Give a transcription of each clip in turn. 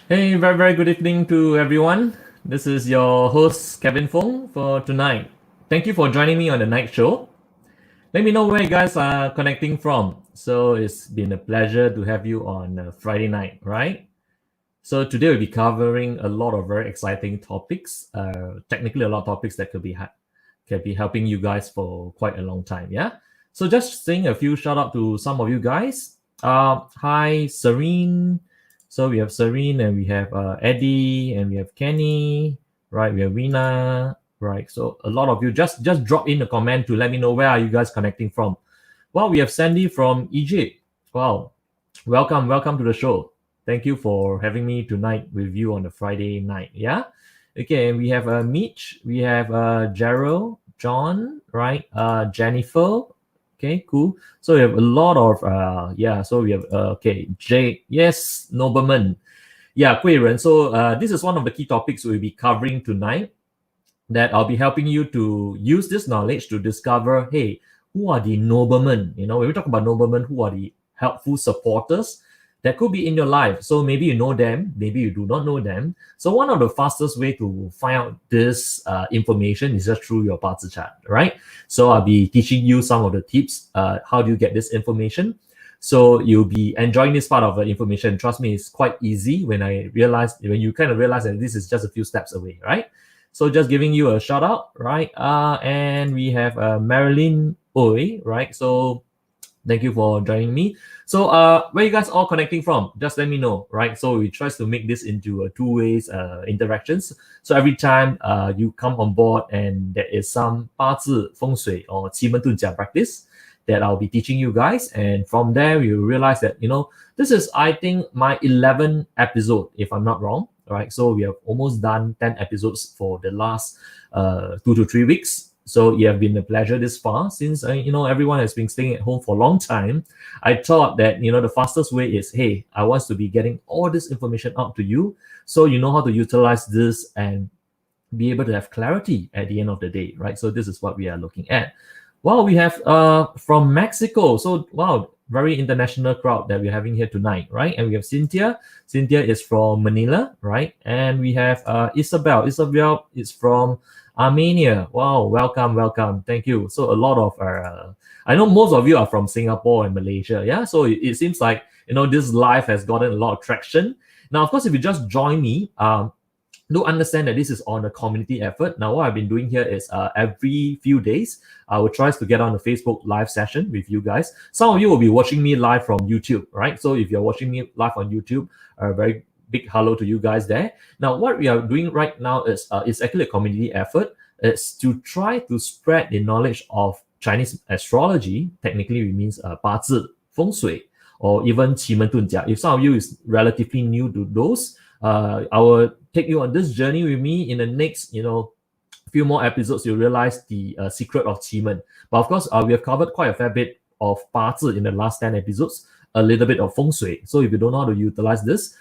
Hey, very good evening to everyone. This is your host, Kevin Foong, for tonight. Thank you for joining me on the night show. Let me know where you guys are connecting from. So it's been a pleasure to have you on Friday night, right? So today we'll be covering a lot of very exciting topics. Technically, a lot of topics that can be helping you guys for quite a long time. Yeah. So just saying a few shout out to some of you guys. Hi, Serene. So we have Serene and we have Eddie and we have Kenny. Right. We have Rina. Right. So a lot of you just drop in a comment to let me know where are you guys connecting from. Well, we have Sandy from Egypt. Wow. Welcome to the show. Thank you for having me tonight with you on a Friday night. Yeah. Okay. And we have Mitch. We have Gerald, John, right? Jennifer. Okay, cool. So we have a lot of yeah. So we have okay, Jay. Yes, Nobleman. Yeah, Gui Ren. So this is one of the key topics we'll be covering tonight. That I'll be helping you to use this knowledge to discover, hey, who are the noblemen? You know, when we talk about noblemen, who are the helpful supporters that could be in your life? So maybe you know them, maybe you do not know them. So one of the fastest way to find out this information is just through your Bazi chart, right? So I'll be teaching you some of the tips. How do you get this information? So you'll be enjoying this part of the information. Trust me, it's quite easy when you kind of realize that this is just a few steps away, right? So just giving you a shout out, right? And we have Marilyn Oi, right? So thank you for joining me. So where you guys all connecting from? Just let me know, right? So we try to make this into a two-ways interactions. So every time you come on board and there is some 八字 feng shui or 奇门遁甲 practice that I'll be teaching you guys, and from there you realize that this is, I think, my 11th episode, if I'm not wrong. All right, so we have almost done 10 episodes for the last 2 to 3 weeks. So it has been a pleasure this far since everyone has been staying at home for a long time. I thought that the fastest way is, hey, I want to be getting all this information out to you, so you know how to utilize this and be able to have clarity at the end of the day, right? So this is what we are looking at. Well, we have from Mexico. So wow, very international crowd that we're having here tonight, right? And we have Cynthia. Cynthia is from Manila, right? And we have Isabel. Isabel is from Armenia. Wow, welcome. Thank you. So a lot of I know most of you are from Singapore and Malaysia. Yeah. So it seems like this live has gotten a lot of traction. Now, of course, if you just join me, do understand that this is on a community effort. Now, what I've been doing here is every few days, I will try to get on a Facebook live session with you guys. Some of you will be watching me live from YouTube, right? So if you're watching me live on YouTube, a very big hello to you guys there. Now, what we are doing right now is it's actually a community effort. It's to try to spread the knowledge of Chinese astrology. Technically, it means 八字 feng shui, or even 奇门遁甲. If some of you is relatively new to those, I will take you on this journey with me in the next, few more episodes. You'll realize the secret of Qimen. But of course, we have covered quite a fair bit of 八字 in the last 10 episodes, a little bit of feng shui. So if you don't know how to utilize this,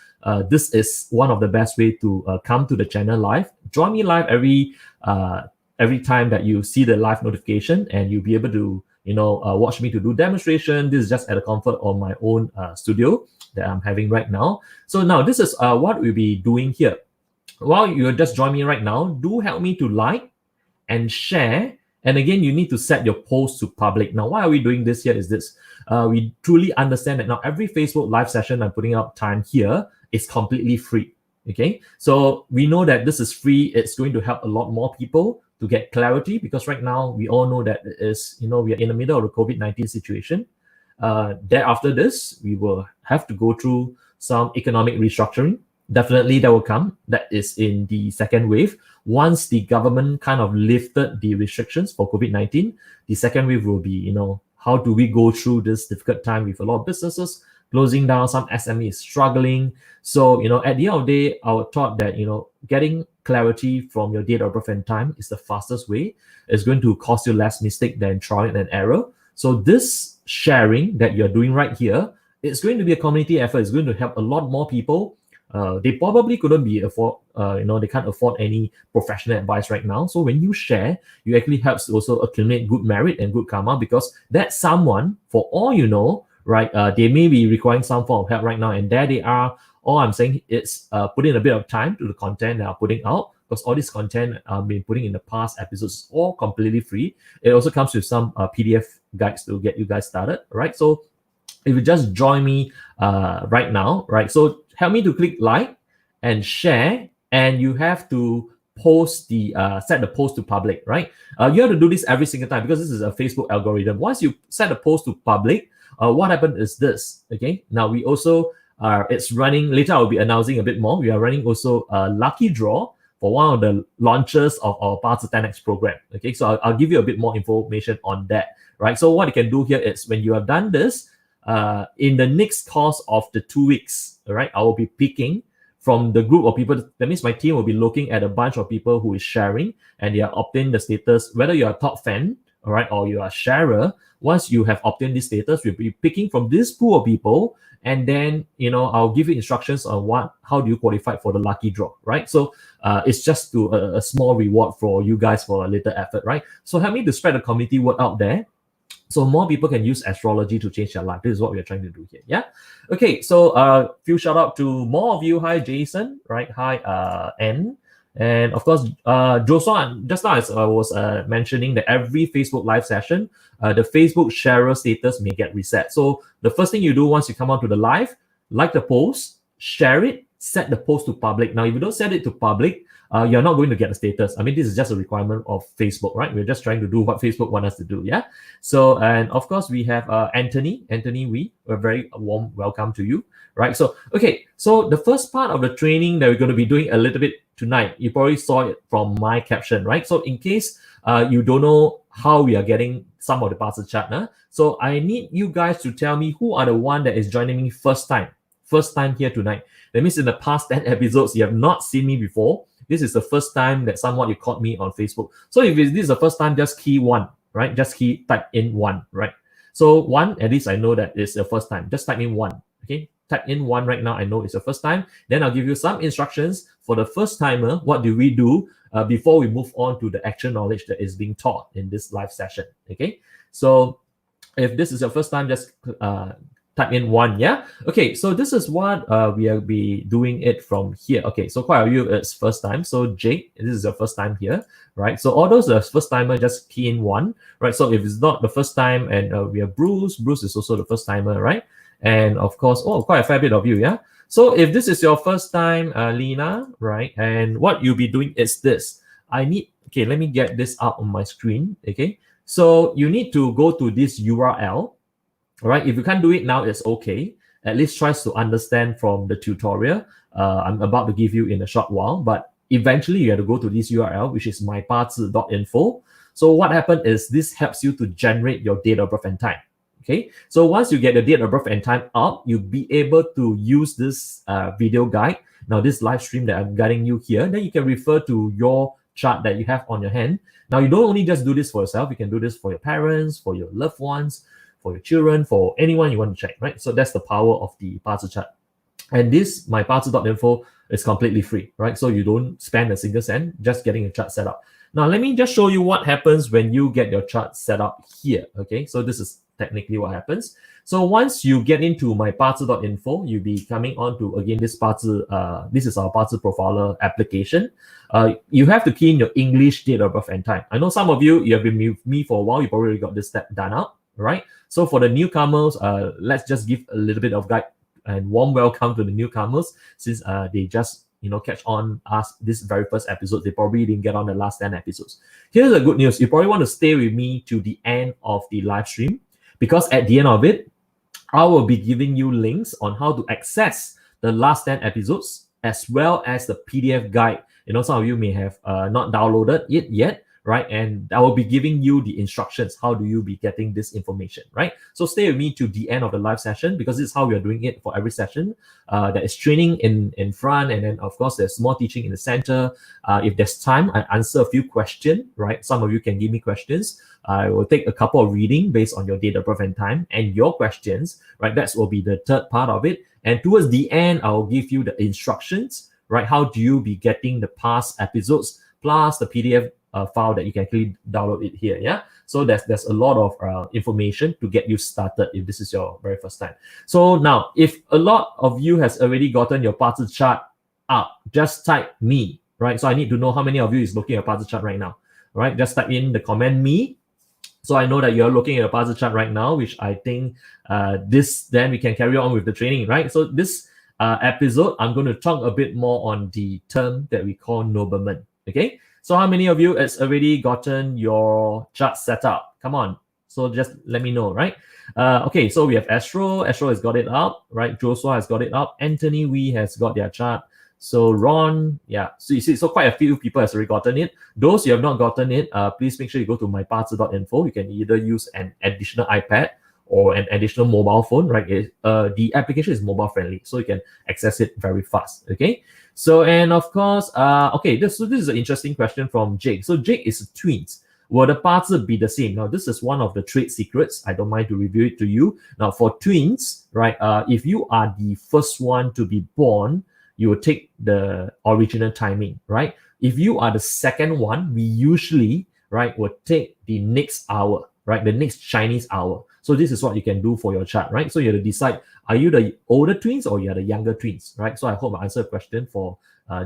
this is one of the best way to come to the channel live. Join me live every time that you see the live notification, and you'll be able to watch me to do demonstration. This is just at the comfort of my own studio that I'm having right now. So now this is what we'll be doing here. While you just join me right now, do help me to like and share. And again, you need to set your post to public. Now, why are we doing this here is this. We truly understand that now every Facebook live session I'm putting out time here is completely free. Okay, so we know that this is free. It's going to help a lot more people to get clarity, because right now we all know that it is, we are in the middle of the COVID-19 situation. Thereafter this, we will have to go through some economic restructuring. Definitely that will come. That is in the second wave. Once the government kind of lifted the restrictions for COVID-19, the second wave will be, how do we go through this difficult time with a lot of businesses closing down, some SMEs struggling. So, at the end of the day, I would thought that, getting clarity from your date of birth and time is the fastest way. It's going to cost you less mistake than trial and error. So this sharing that you're doing right here, it's going to be a community effort. It's going to help a lot more people. They probably couldn't they can't afford any professional advice right now. So when you share, you actually helps to also accumulate good merit and good karma, because that someone, for all you know, right, they may be requiring some form of help right now, and there they are All I'm saying is put in a bit of time to the content that I'm putting out, because all this content I've been putting in the past episodes all completely free. It also comes with some PDF guides to get you guys started, right? So if you just join me right now, right? So help me to click like and share, and you have to post the set the post to public, right? You have to do this every single time because this is a Facebook algorithm. Once you set the post to public, what happened is this, okay? Now we also it's running later. I'll be announcing a bit more. We are running also a lucky draw for one of the launches of our Parcel 10x program. Okay, so I'll give you a bit more information on that, right? So what you can do here is when you have done this, in the next course of the 2 weeks, all right, I will be picking from the group of people. That means my team will be looking at a bunch of people who is sharing and they are obtaining the status, whether you're a top fan, all right, or you are a sharer. Once you have obtained this status, we'll be picking from this pool of people, and then I'll give you instructions on how do you qualify for the lucky draw, right? So it's just to a small reward for you guys for a little effort, right? So help me to spread the community word out there, so more people can use astrology to change their life. This is what we're trying to do here. Yeah. Okay. So few shout out to more of you. Hi, Jason. Right. Hi, N. And of course, Joshua, just now as I was mentioning that every Facebook live session, the Facebook sharer status may get reset. So the first thing you do once you come onto the live, like the post, share it, set the post to public. Now, if you don't set it to public, you're not going to get a status. I mean, this is just a requirement of Facebook, right? We're just trying to do what Facebook wants us to do, yeah? So, and of course, we have Anthony Wee. A very warm welcome to you, right? So, okay, so the first part of the training that we're going to be doing a little bit tonight, you probably saw it from my caption, right? So in case you don't know how we are getting some of the Parcel chart, so I need you guys to tell me who are the one that is joining me first time here tonight. That means in the past 10 episodes, you have not seen me before. This is the first time that someone you caught me on Facebook. So if this is the first time, just key 1, right? Just type in 1, right? So 1, at least I know that it's the first time. Just type in 1, okay? Type in 1 right now. I know it's the first time. Then I'll give you some instructions for the first timer. What do we do before we move on to the actual knowledge that is being taught in this live session, okay? So if this is your first time, just type in 1, yeah? Okay, so this is what we will be doing it from here. Okay, so quite a few it's first time. So Jake, this is your first time here, right? So all those are first timer, just key in 1, right? So if it's not the first time, and we have Bruce is also the first timer, right? And of course, quite a fair bit of you, yeah? So if this is your first time, Lena, right? And what you'll be doing is this. Let me get this up on my screen, okay? So you need to go to this URL. All right, if you can't do it now, it's okay. At least try to understand from the tutorial I'm about to give you in a short while. But eventually, you have to go to this URL, which is mybazi.info. So what happened is this helps you to generate your date of birth and time. Okay, so once you get the date of birth and time up, you'll be able to use this video guide. Now, this live stream that I'm guiding you here, then you can refer to your chart that you have on your hand. Now, you don't only just do this for yourself. You can do this for your parents, for your loved ones, for your children, for anyone you want to check, right? So that's the power of the Parcel chart. And this, mybazi.info, is completely free, right? So you don't spend a single cent just getting a chart set up. Now, let me just show you what happens when you get your chart set up here, okay? So this is technically what happens. So once you get into mybazi.info, you'll be coming on to, again, this Parcel, this is our Parcel Profiler application. You have to key in your English date of birth and time. I know some of you have been with me for a while, you've already got this step done out, right? So for the newcomers, let's just give a little bit of guide and warm welcome to the newcomers, since they just catch on us this very first episode. They probably didn't get on the last 10 episodes. Here's the good news. You probably want to stay with me to the end of the live stream, because at the end of it, I will be giving you links on how to access the last 10 episodes, as well as the PDF guide. Some of you may have not downloaded it yet, right? And I will be giving you the instructions. How do you be getting this information, right? So stay with me to the end of the live session, because this is how we are doing it for every session. There is training in front, and then of course there's more teaching in the center. If there's time, I answer a few questions, right? Some of you can give me questions. I will take a couple of reading based on your date of birth and time and your questions, right? That will be the third part of it. And towards the end, I will give you the instructions, right? How do you be getting the past episodes plus the PDF file that you can actually download it here. Yeah. So there's a lot of information to get you started if this is your very first time. So now, if a lot of you has already gotten your Parcel chart up, just type me, right? So I need to know how many of you is looking at Parcel chart right now, right? Just type in the comment me. So I know that you're looking at a Parcel chart right now, which I think then we can carry on with the training, right? So this episode, I'm going to talk a bit more on the term that we call nobleman, okay? So how many of you has already gotten your chart set up? Come on. So just let me know, right? Okay, so we have Astro has got it up, right? Joshua has got it up. Anthony Wee has got their chart. So Ron, yeah. So you see, so quite a few people has already gotten it. Those who have not gotten it, please make sure you go to mybazi.info. You can either use an additional iPad or an additional mobile phone, right? The application is mobile friendly, so you can access it very fast, okay? So, and of course, okay, this is an interesting question from Jake. So Jake is twins. Will the Parcel be the same? Now, this is one of the trade secrets. I don't mind to review it to you. Now, for twins, right, if you are the first one to be born, you will take the original timing, right? If you are the second one, we usually, right, will take the next hour, right? The next Chinese hour. So this is what you can do for your chart, right? So you have to decide, are you the older twins or you are the younger twins, right? So I hope I answered the question for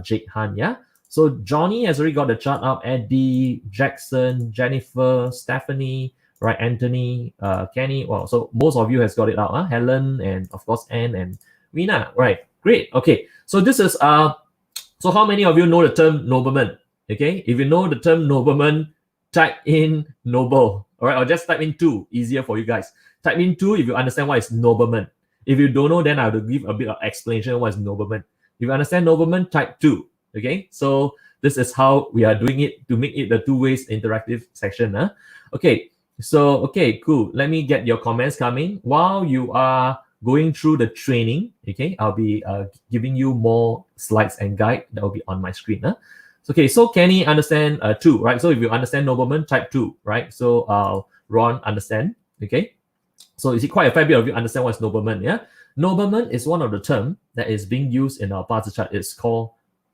Jake Han, yeah? So Johnny has already got the chart up. Eddie, Jackson, Jennifer, Stephanie, right? Anthony, Kenny. Well, so most of you has got it out, huh? Helen, and of course Anne and Rina, right? Great. Okay. So this is so how many of you know the term nobleman? Okay. If you know the term nobleman, type in noble. All right. Or just type in 2. Easier for you guys. Type in 2 if you understand what is nobleman. If you don't know, then I will give a bit of explanation of what is nobleman. If you understand nobleman, type 2. Okay. So this is how we are doing it to make it the 2 ways interactive section. Huh? Okay. So, okay, cool. Let me get your comments coming. While you are going through the training, okay, I'll be giving you more slides and guide that will be on my screen. Huh? Okay, so Kenny understand 2, right? So if you understand nobleman, type 2, right? So Ron understand, okay? So you see quite a fair bit of you understand what is nobleman, yeah? Nobleman is one of the term that is being used in our Parcel chart. It's called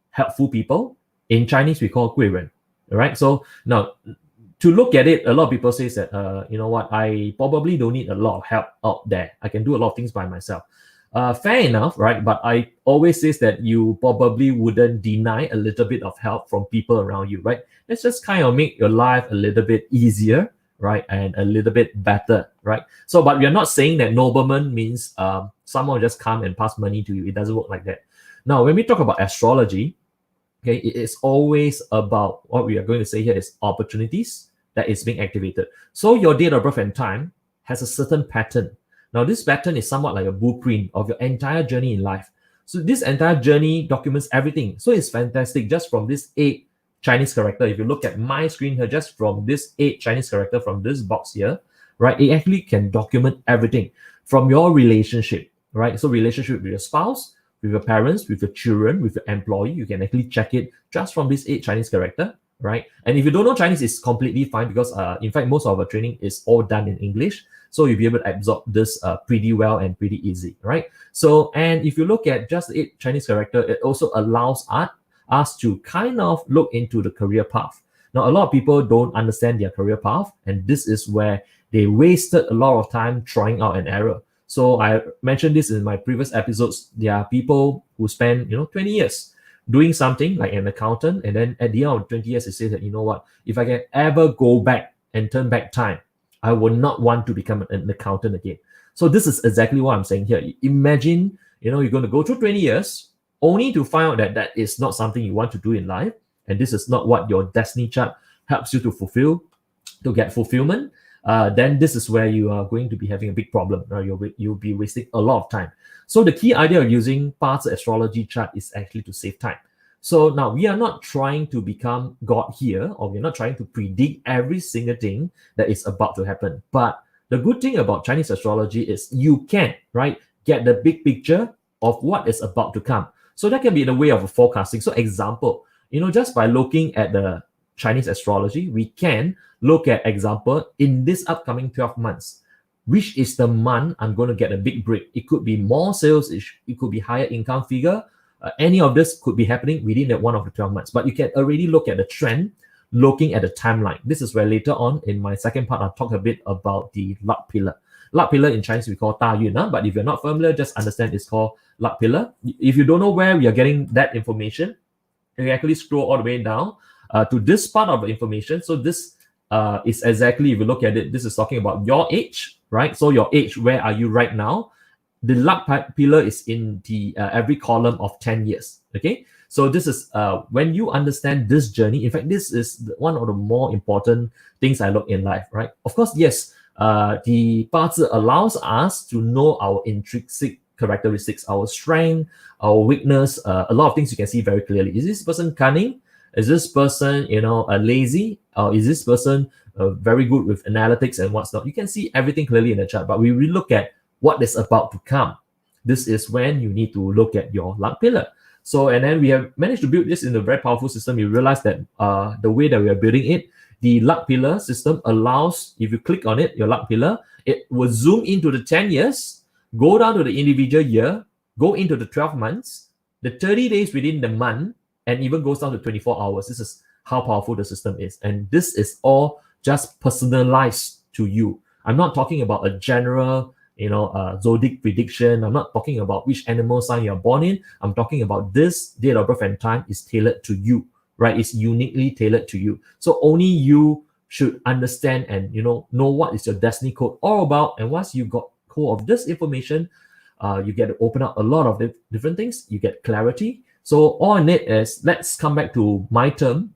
helpful people. In Chinese, we call 贵人, all right? So now, to look at it, a lot of people say that, you know what, I probably don't need a lot of help out there. I can do a lot of things by myself. Fair enough, right? But I always say that you probably wouldn't deny a little bit of help from people around you, right? Let's just kind of make your life a little bit easier, right? And a little bit better, right? So, but we are not saying that nobleman means someone just come and pass money to you. It doesn't work like that. Now, when we talk about astrology, okay, it is always about what we are going to say here is opportunities that is being activated. So your date of birth and time has a certain pattern. Now, this pattern is somewhat like a blueprint of your entire journey in life. So this entire journey documents everything. So it's fantastic just from this 8 Chinese character. If you look at my screen here, just from this 8 Chinese character from this box here, right, it actually can document everything from your relationship, right? So relationship with your spouse, with your parents, with your children, with your employee, you can actually check it just from this 8 Chinese character, right? And if you don't know Chinese, it's completely fine because in fact, most of our training is all done in English. So you'll be able to absorb this pretty well and pretty easy, right? So, and if you look at just the 8 Chinese character, it also allows us to kind of look into the career path. Now, a lot of people don't understand their career path, and this is where they wasted a lot of time trying out an error. So I mentioned this in my previous episodes. There are people who spend, 20 years doing something like an accountant, and then at the end of 20 years, they say that, you know what, if I can ever go back and turn back time, I would not want to become an accountant again. So this is exactly what I'm saying here. Imagine, you're going to go through 20 years only to find out that that is not something you want to do in life, and this is not what your destiny chart helps you to fulfill, to get fulfillment. Then this is where you are going to be having a big problem. You'll be wasting a lot of time. So the key idea of using Parcel astrology chart is actually to save time. So now we are not trying to become God here, or we're not trying to predict every single thing that is about to happen. But the good thing about Chinese astrology is you can, right, get the big picture of what is about to come. So that can be the way of forecasting. So example, just by looking at the Chinese astrology, we can look at example in this upcoming 12 months, which is the month I'm going to get a big break. It could be more sales, it could be higher income figure. Any of this could be happening within that one of the 12 months. But you can already look at the trend, looking at the timeline. This is where later on in my second part, I'll talk a bit about the luck pillar. Luck pillar in Chinese we call 大运, but if you're not familiar, just understand it's called luck pillar. If you don't know where we are getting that information, you can actually scroll all the way down to this part of the information. So this is exactly, if you look at it, this is talking about your age, right? So your age, where are you right now? The luck pillar is in the every column of 10 years, okay? So this is when you understand this journey. In fact, this is one of the more important things I look in life, right? Of course, yes, the Parcel allows us to know our intrinsic characteristics, our strength, our weakness, a lot of things you can see very clearly. Is this person cunning? Is this person, lazy? Or is this person very good with analytics and what's not? You can see everything clearly in the chart, but we will look at what is about to come. This is when you need to look at your luck pillar. So, and then we have managed to build this in a very powerful system. You realize that the way that we are building it, the luck pillar system allows, if you click on it, your luck pillar, it will zoom into the 10 years, go down to the individual year, go into the 12 months, the 30 days within the month, and even goes down to 24 hours. This is how powerful the system is. And this is all just personalized to you. I'm not talking about a general zodiac prediction. I'm not talking about which animal sign you're born in. I'm talking about this date of birth and time is tailored to you, right? It's uniquely tailored to you. So only you should understand and know what is your destiny code all about. And once you got hold of this information, you get to open up a lot of different things. You get clarity. So all in it is, let's come back to my term,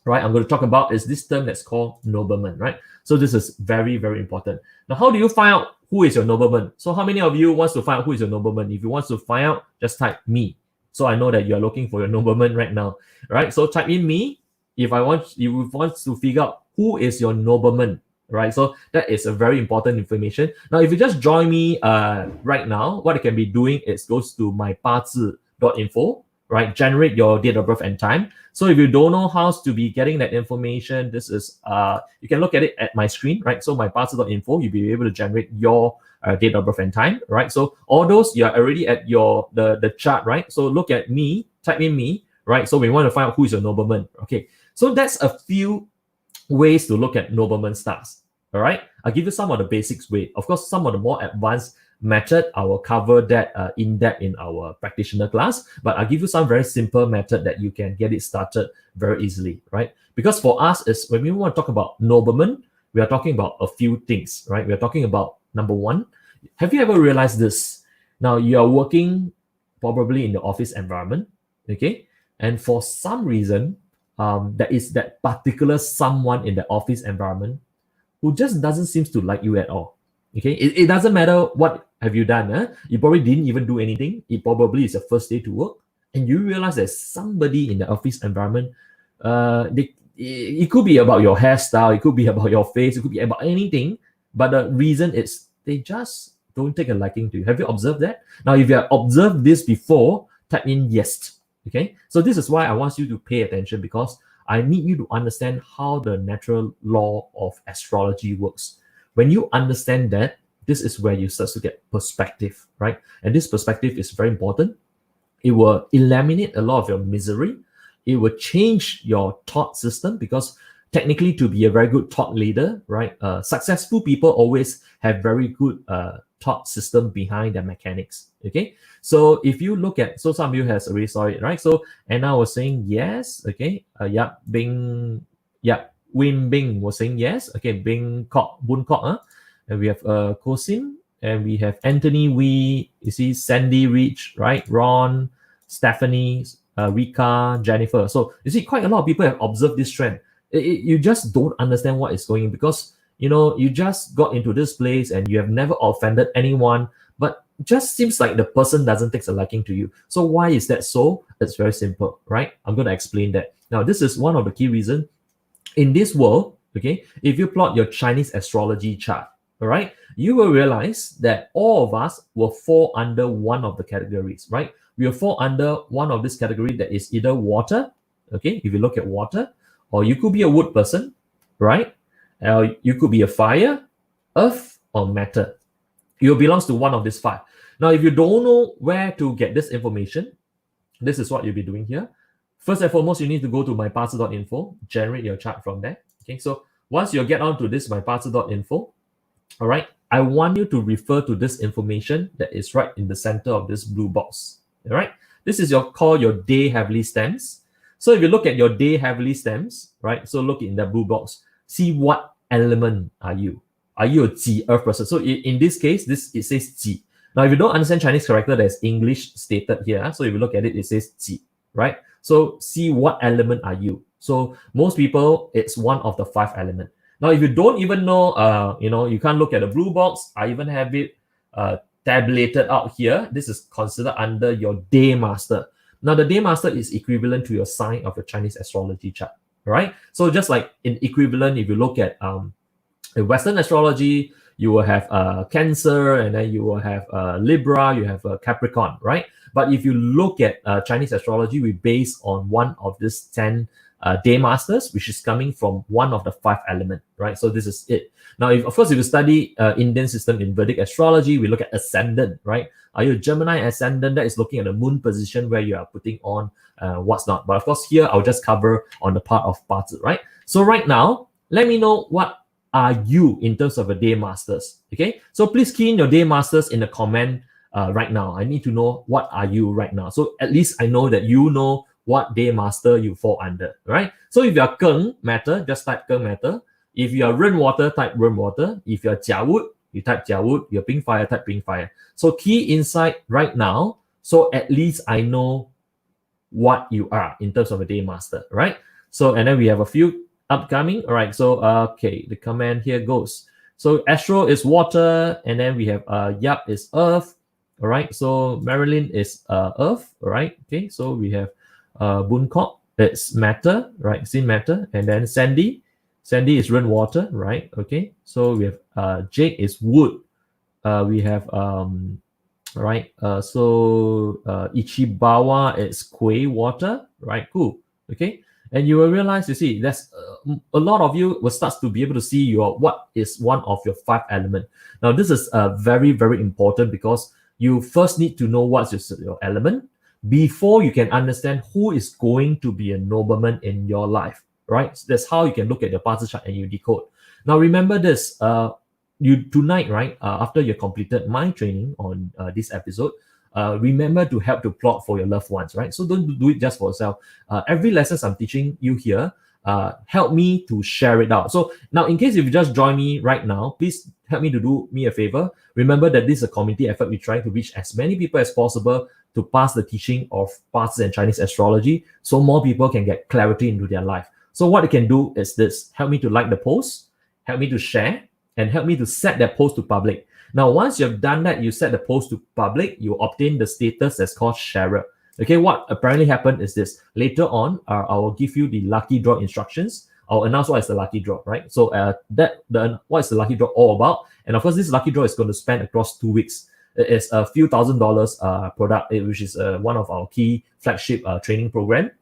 right? I'm going to talk about is this term that's called nobleman, right? So this is very, very important. Now, how do you find out who is your nobleman? So how many of you wants to find out who is your nobleman? If you want to find out, just type me. So I know that you're looking for your nobleman right now, right? So type in me if you want to figure out who is your nobleman, right? So that is a very important information. Now, if you just join me right now, what I can be doing is goes to mybazi.info, right? Generate your date of birth and time. So if you don't know how to be getting that information, this is you can look at it at my screen, right? So mybazi.info, you'll be able to generate your date of birth and time, right? So all those, you're already at the chart, right? So look at me, type in me, right? So we want to find out who is your nobleman. Okay, so that's a few ways to look at nobleman stars. All right, I'll give you some of the basics way. Of course, some of the more advanced method, I will cover that in depth in our practitioner class, but I'll give you some very simple method that you can get it started very easily, right? Because for us, is when we want to talk about nobleman, we are talking about a few things, right? We are talking about, number one, have you ever realized this? Now, you are working probably in the office environment, okay? And for some reason, there is that particular someone in the office environment who just doesn't seem to like you at all. Okay, it doesn't matter what have you done. You probably didn't even do anything. It probably is your first day to work, and you realize there's somebody in the office environment. It could be about your hairstyle, it could be about your face, it could be about anything. But the reason is they just don't take a liking to you. Have you observed that? Now, if you have observed this before, type in yes. Okay, so this is why I want you to pay attention, because I need you to understand how the natural law of astrology works. When you understand that, this is where you start to get perspective, right? And this perspective is very important. It will eliminate a lot of your misery. It will change your thought system, because technically, to be a very good thought leader, right? Successful people always have very good thought system behind their mechanics. Okay, so if you look at, so some of you has already saw it, right? So Anna was saying yes. Okay, Win Bing was saying yes. Okay, Bing Kok, Bun Kok, and we have Kosim, and we have Anthony Wee. You see Sandy Rich, right? Ron, Stephanie, Rika, Jennifer. So you see, quite a lot of people have observed this trend. You just don't understand what is going on, because you just got into this place and you have never offended anyone, but just seems like the person doesn't take a liking to you. So why is that so? It's very simple, right? I'm going to explain that. Now, this is one of the key reasons in this world. Okay, if you plot your Chinese astrology chart, all right, you will realize that all of us will fall under one of the categories, right? We will fall under one of this category that is either water. Okay, if you look at water, or you could be a wood person, right? You could be a fire, earth, or matter. You belongs to one of these five. Now, if you don't know where to get this information, this is what you'll be doing here. First and foremost, you need to go to mybazi.info, generate your chart from there. Okay, so once you get onto this mybazi.info, all right, I want you to refer to this information that is right in the center of this blue box. All right, this is your day heavily stems. So if you look at your day heavily stems, right? So look in the blue box, see what element are you? Are you a Ji earth person? So in this case, it says Ji. Now, if you don't understand Chinese character, there's English stated here. So if you look at it, it says Ji, right? So see what element are you? So most people, it's one of the 5 elements. Now, if you don't even know, you can't look at the blue box. I even have it tabulated out here. This is considered under your day master. Now, the day master is equivalent to your sign of your Chinese astrology chart, right? So just like in equivalent, if you look at Western astrology, you will have Cancer, and then you will have Libra, you have Capricorn, right? But if you look at Chinese astrology, we base on one of these 10 day masters, which is coming from one of the 5 elements, right? So this is it. Now, of course, if you study Indian system in Vedic astrology, we look at ascendant, right? Are you a Gemini ascendant? That is looking at the moon position where you are putting on what's not. But of course, here I'll just cover on the part of Parcel, right? So right now, let me know what are you in terms of a day masters, okay? So please key in your day masters in the comment right now. I need to know what are you right now. So at least I know that you know what day master you fall under, right? So if you are Keng matter, just type Keng matter. If you are Ren water, type Ren water. If you are Jia wood, you type Jia wood. You're Ping fire, type Ping fire. So key inside right now, so at least I know what you are in terms of a day master, right? So, and then we have a few upcoming. All right, so okay, the command here goes. So Astro is water, and then we have Yap is earth. All right, so Marilyn is earth. All right, okay, so we have Bunkok, it's matter, right? Sin matter, and then Sandy is rainwater, right? Okay, so we have Jake is wood. We have right. So Ichibawa is Kui water, right? Cool. Okay, and you will realize, you see, that's a lot of you will start to be able to see what is one of your 5 elements. Now, this is very, very important because you first need to know what's your element before you can understand who is going to be a nobleman in your life, right? So that's how you can look at your Parcel chart and you decode. Now, remember this, you tonight, right, after you completed my training on this episode, remember to help to plot for your loved ones, right? So don't do it just for yourself. Every lesson I'm teaching you here, help me to share it out. So now, in case if you just join me right now, please help me to do me a favor. Remember that this is a community effort. We're trying to reach as many people as possible to pass the teaching of Parcel and Chinese astrology so more people can get clarity into their life. So what you can do is this: help me to like the post, help me to share, and help me to set that post to public. Now, once you've done that, you set the post to public, you obtain the status that's called sharer. Okay, what apparently happened is this. Later on, I will give you the lucky draw instructions. I'll announce what is the lucky draw, right? So what is the lucky draw all about? And of course, this lucky draw is going to span across 2 weeks. It is a few $1,000s product, which is one of our key flagship training program.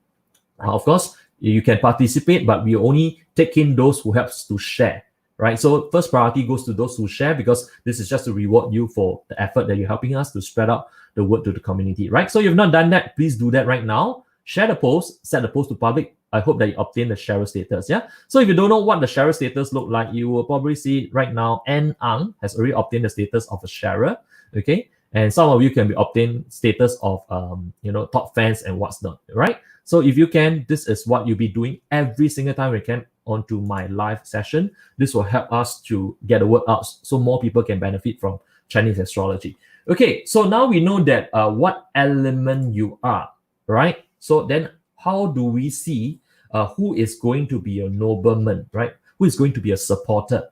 Of course, you can participate, but we only take in those who helps to share, right? So first priority goes to those who share, because this is just to reward you for the effort that you're helping us to spread out the word to the community, right? So if you've not done that, please do that right now. Share the post, set the post to public. I hope that you obtain the sharer status, yeah? So if you don't know what the sharer status look like, you will probably see right now, An Ang has already obtained the status of a sharer, okay? And some of you can be obtain status of, top fans and what's not, right? So if you can, this is what you'll be doing every single time we can onto my live session. This will help us to get the word out so more people can benefit from Chinese astrology. Okay, so now we know that what element you are, right? So then how do we see who is going to be a nobleman, right? Who is going to be a supporter?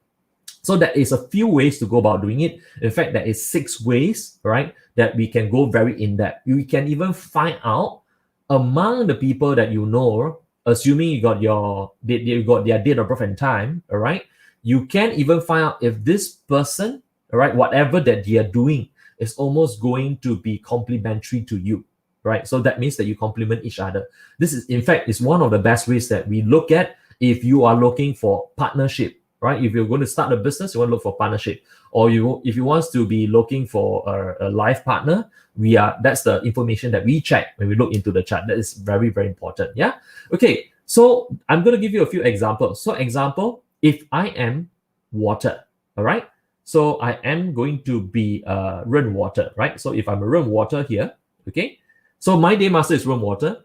So there is a few ways to go about doing it. In fact, there is 6 ways, right, that we can go very in-depth. You can even find out among the people that you know, assuming you got their date of birth and time, all right, you can even find out if this person, all right, whatever that they are doing is almost going to be complementary to you, right? So that means that you complement each other. This is, in fact, is one of the best ways that we look at if you are looking for partnership, right? If you're going to start a business, you want to look for partnership, or if you want to be looking for a life partner, that's the information that we check when we look into the chart. That is very, very important. Yeah. Okay. So I'm going to give you a few examples. So example, if I am water, all right. So I am going to be run water, right? So if I'm a run water here, okay. So my day master is run water.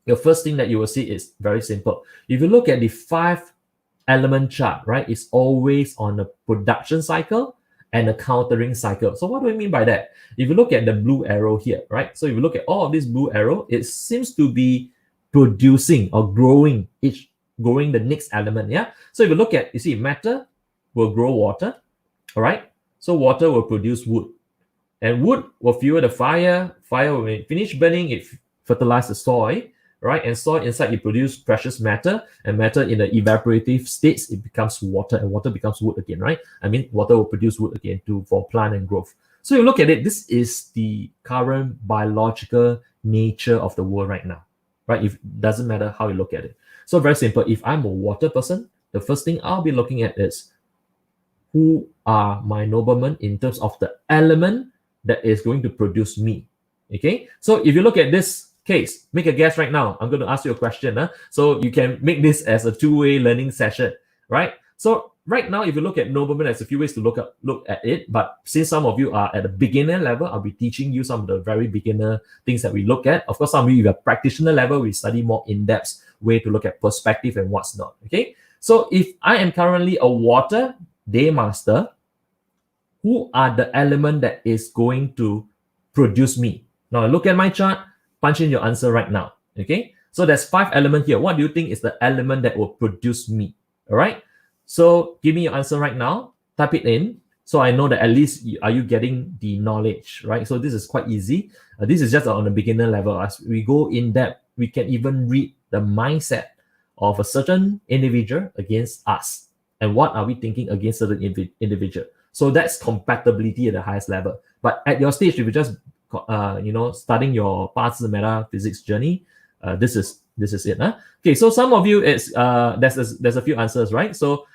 The first thing that you will see is very simple. If you look at the 5-element chart, right, it's always on a production cycle and a countering cycle. So what do I mean by that? If you look at the blue arrow here, right? So if you look at all of this blue arrow, it seems to be producing or growing the next element. Yeah. So if you look at, you see, matter will grow water. All right. So water will produce wood, and wood will fuel the fire. Fire will finish burning, it fertilize the soil, right? And soil inside, it produce precious matter, and matter in the evaporative states, it becomes water, and water becomes wood again, right? I mean, water will produce wood again for plant and growth. So you look at it, this is the current biological nature of the world right now, right? It doesn't matter how you look at it. So very simple. If I'm a water person, the first thing I'll be looking at is who are my noblemen in terms of the element that is going to produce me. Okay, so if you look at this case, make a guess right now. I'm going to ask you a question, so you can make this as a two-way learning session, right? So right now, if you look at nobleman, there's a few ways to look at it. But since some of you are at a beginner level, I'll be teaching you some of the very beginner things that we look at. Of course, some of you at practitioner level, we study more in-depth way to look at perspective and what's not. Okay, so if I am currently a water day master, who are the element that is going to produce me? Now look at my chart, punch in your answer right now. Okay, so there's 5 elements here. What do you think is the element that will produce me? All right, so give me your answer right now, type it in, so I know that at least are you getting the knowledge, right? So this is quite easy. This is just on a beginner level. As we go in depth, we can even read the mindset of a certain individual against us, and what are we thinking against certain individual. So that's compatibility at the highest level. But at your stage, if you just starting your Parcel metaphysics journey, this is it. Okay, so some of you, it's there's a few answers, right? So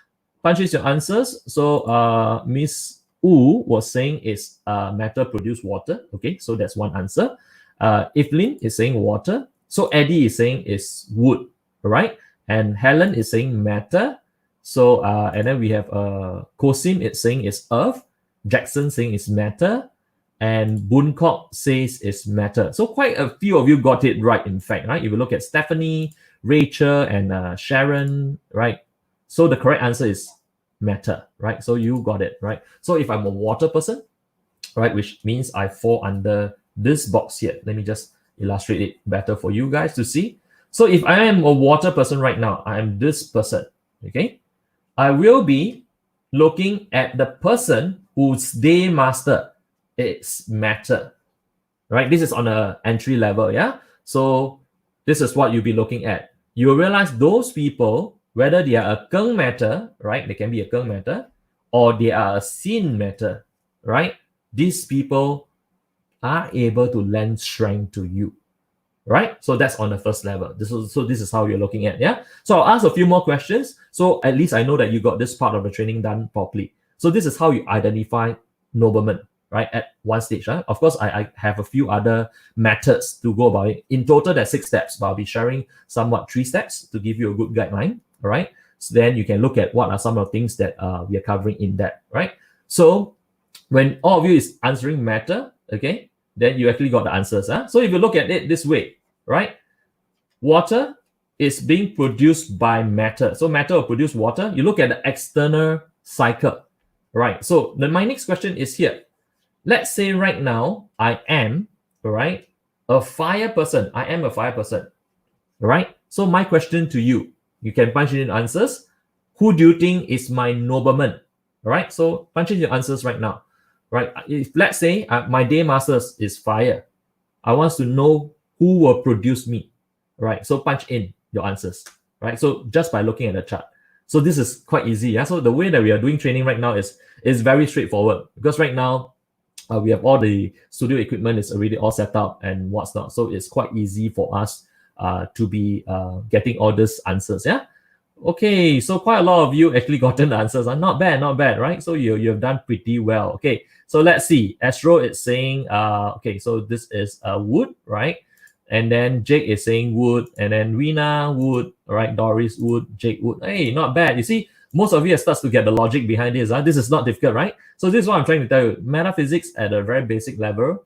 punch in your answers. So Miss Wu was saying is matter produce water. Okay, so that's one answer. Evelyn is saying water. So Eddie is saying is wood, right? And Helen is saying matter. So and then we have Kosim, it's saying is earth. Jackson saying is matter. And Booncock says is matter. So quite a few of you got it right, in fact, right? If you look at Stephanie, Rachel, and Sharon, right? So the correct answer is matter, right? So you got it, right? So if I'm a water person, right, which means I fall under this box here. Let me just illustrate it better for you guys to see. So if I am a water person right now, I am this person, okay? I will be looking at the person whose day master is matter, right? This is on an entry level, yeah? So this is what you'll be looking at. You will realize those people, whether they are a Keng matter, right? They can be a Keng matter, or they are a Sin matter, right? These people are able to lend strength to you, right? So that's on the first level. This is how you're looking at, yeah? So I'll ask a few more questions. So at least I know that you got this part of the training done properly. So this is how you identify nobleman, right? At one stage, huh? Of course, I have a few other methods to go about it. In total, there's 6 steps, but I'll be sharing somewhat 3 steps to give you a good guideline, all right? So then you can look at what are some of the things that we are covering in depth, right? So when all of you is answering matter, okay, then you actually got the answers. Huh? So if you look at it this way, right? Water is being produced by matter. So matter will produce water. You look at the external cycle, right? So then my next question is here. Let's say right now I am, right, a fire person. I am a fire person, right? So my question to you, you can punch in answers. Who do you think is my nobleman? All right, so punch in your answers right now, right? If let's say my day masters is fire, I want to know who will produce me, right? So punch in your answers, right? So just by looking at the chart. So this is quite easy. Yeah. So the way that we are doing training right now is very straightforward, because right now we have all the studio equipment is already all set up and what's not. So it's quite easy for us to be getting all these answers. Yeah. Okay, so quite a lot of you actually gotten the answers. Not bad, not bad, right? So you have done pretty well. Okay, so let's see. Astro is saying, okay, so this is wood, right? And then Jake is saying wood, and then Rina wood, all right? Doris wood, Jake wood. Hey, not bad. You see, most of you starts to get the logic behind this. This is not difficult, right? So this is what I'm trying to tell you. Metaphysics at a very basic level,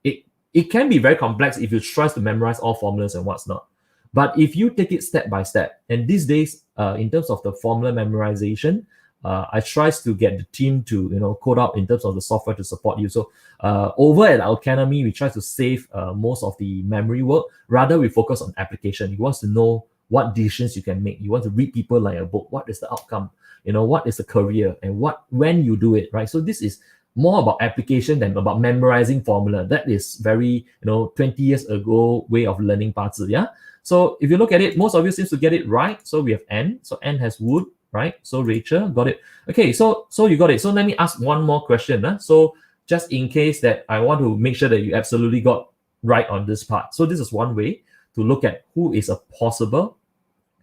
it can be very complex if you try to memorize all formulas and what's not. But if you take it step by step, and these days, in terms of the formula memorization, I tries to get the team to code out in terms of the software to support you. So over at our academy, we try to save most of the memory work. Rather, we focus on application. You want to know what decisions you can make. You want to read people like a book. What is the outcome? What is the career, and when you do it, right? So this is more about application than about memorizing formula. That is very 20 years ago way of learning Parcel, yeah. So if you look at it, most of you seems to get it right. So we have N. So N has wood, right? So Rachel got it. Okay, so you got it. So let me ask one more question. So just in case that I want to make sure that you absolutely got right on this part. So this is one way to look at who is a possible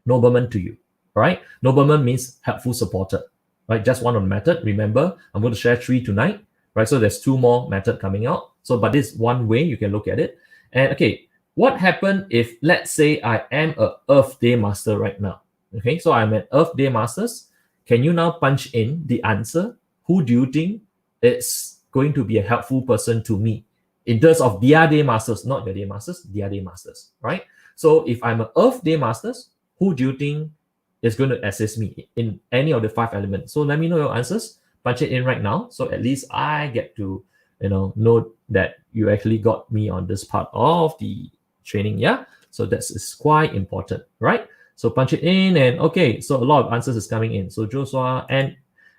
nobleman to you. All right? Nobleman means helpful supporter. Right? Just one of the method. Remember, I'm going to share 3 tonight. Right? So there's 2 more method coming out. So but this one way you can look at it. And okay, what happened if, let's say, I am a Earth Day Master right now? Okay, so I'm an Earth Day Masters. Can you now punch in the answer? Who do you think is going to be a helpful person to me in terms of their Day Masters, not your Day Masters, their Day Masters, right? So if I'm an Earth Day Masters, who do you think is going to assist me in any of the 5 elements? So let me know your answers. Punch it in right now. So at least I get to know that you actually got me on this part of the training, yeah. So that's quite important, right? So punch it in, and okay, so a lot of answers is coming in. So Joshua and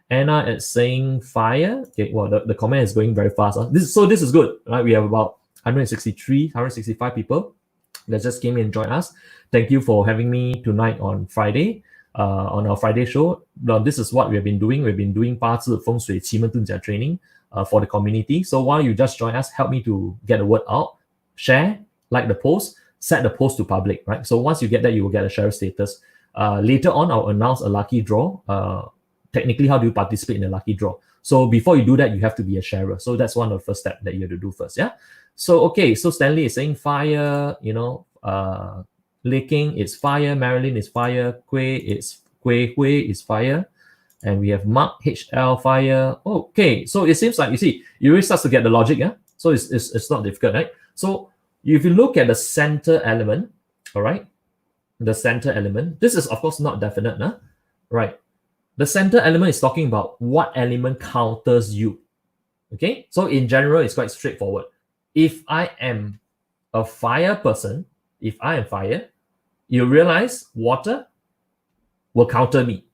Anna is saying fire. Okay, well the comment is going very fast. This is good, right? We have about 165 people that just came in and joined us. Thank you for having me tonight on Friday. On our Friday show. Now, this is what we have been doing. We've been doing Parcel Feng Shui Qimengtunjia training for the community. So while you just join us, help me to get the word out, share, like the post, set the post to public, right? So once you get that, you will get a share status. Later on, I'll announce a lucky draw. Technically, how do you participate in a lucky draw? So before you do that, you have to be a sharer. So that's one of the first steps that you have to do first, yeah? So, okay, so Stanley is saying fire, Lei King is fire, Marilyn is fire, Hui is fire, and we have Mark HL fire. Okay, so it seems like, you see, you really start to get the logic, yeah? So it's not difficult, right? So if you look at the center element, all right, the center element, this is of course not definite, huh? Right? The center element is talking about what element counters you. Okay, so in general, it's quite straightforward. If I am a fire person, if I am fire, you realize water will counter me,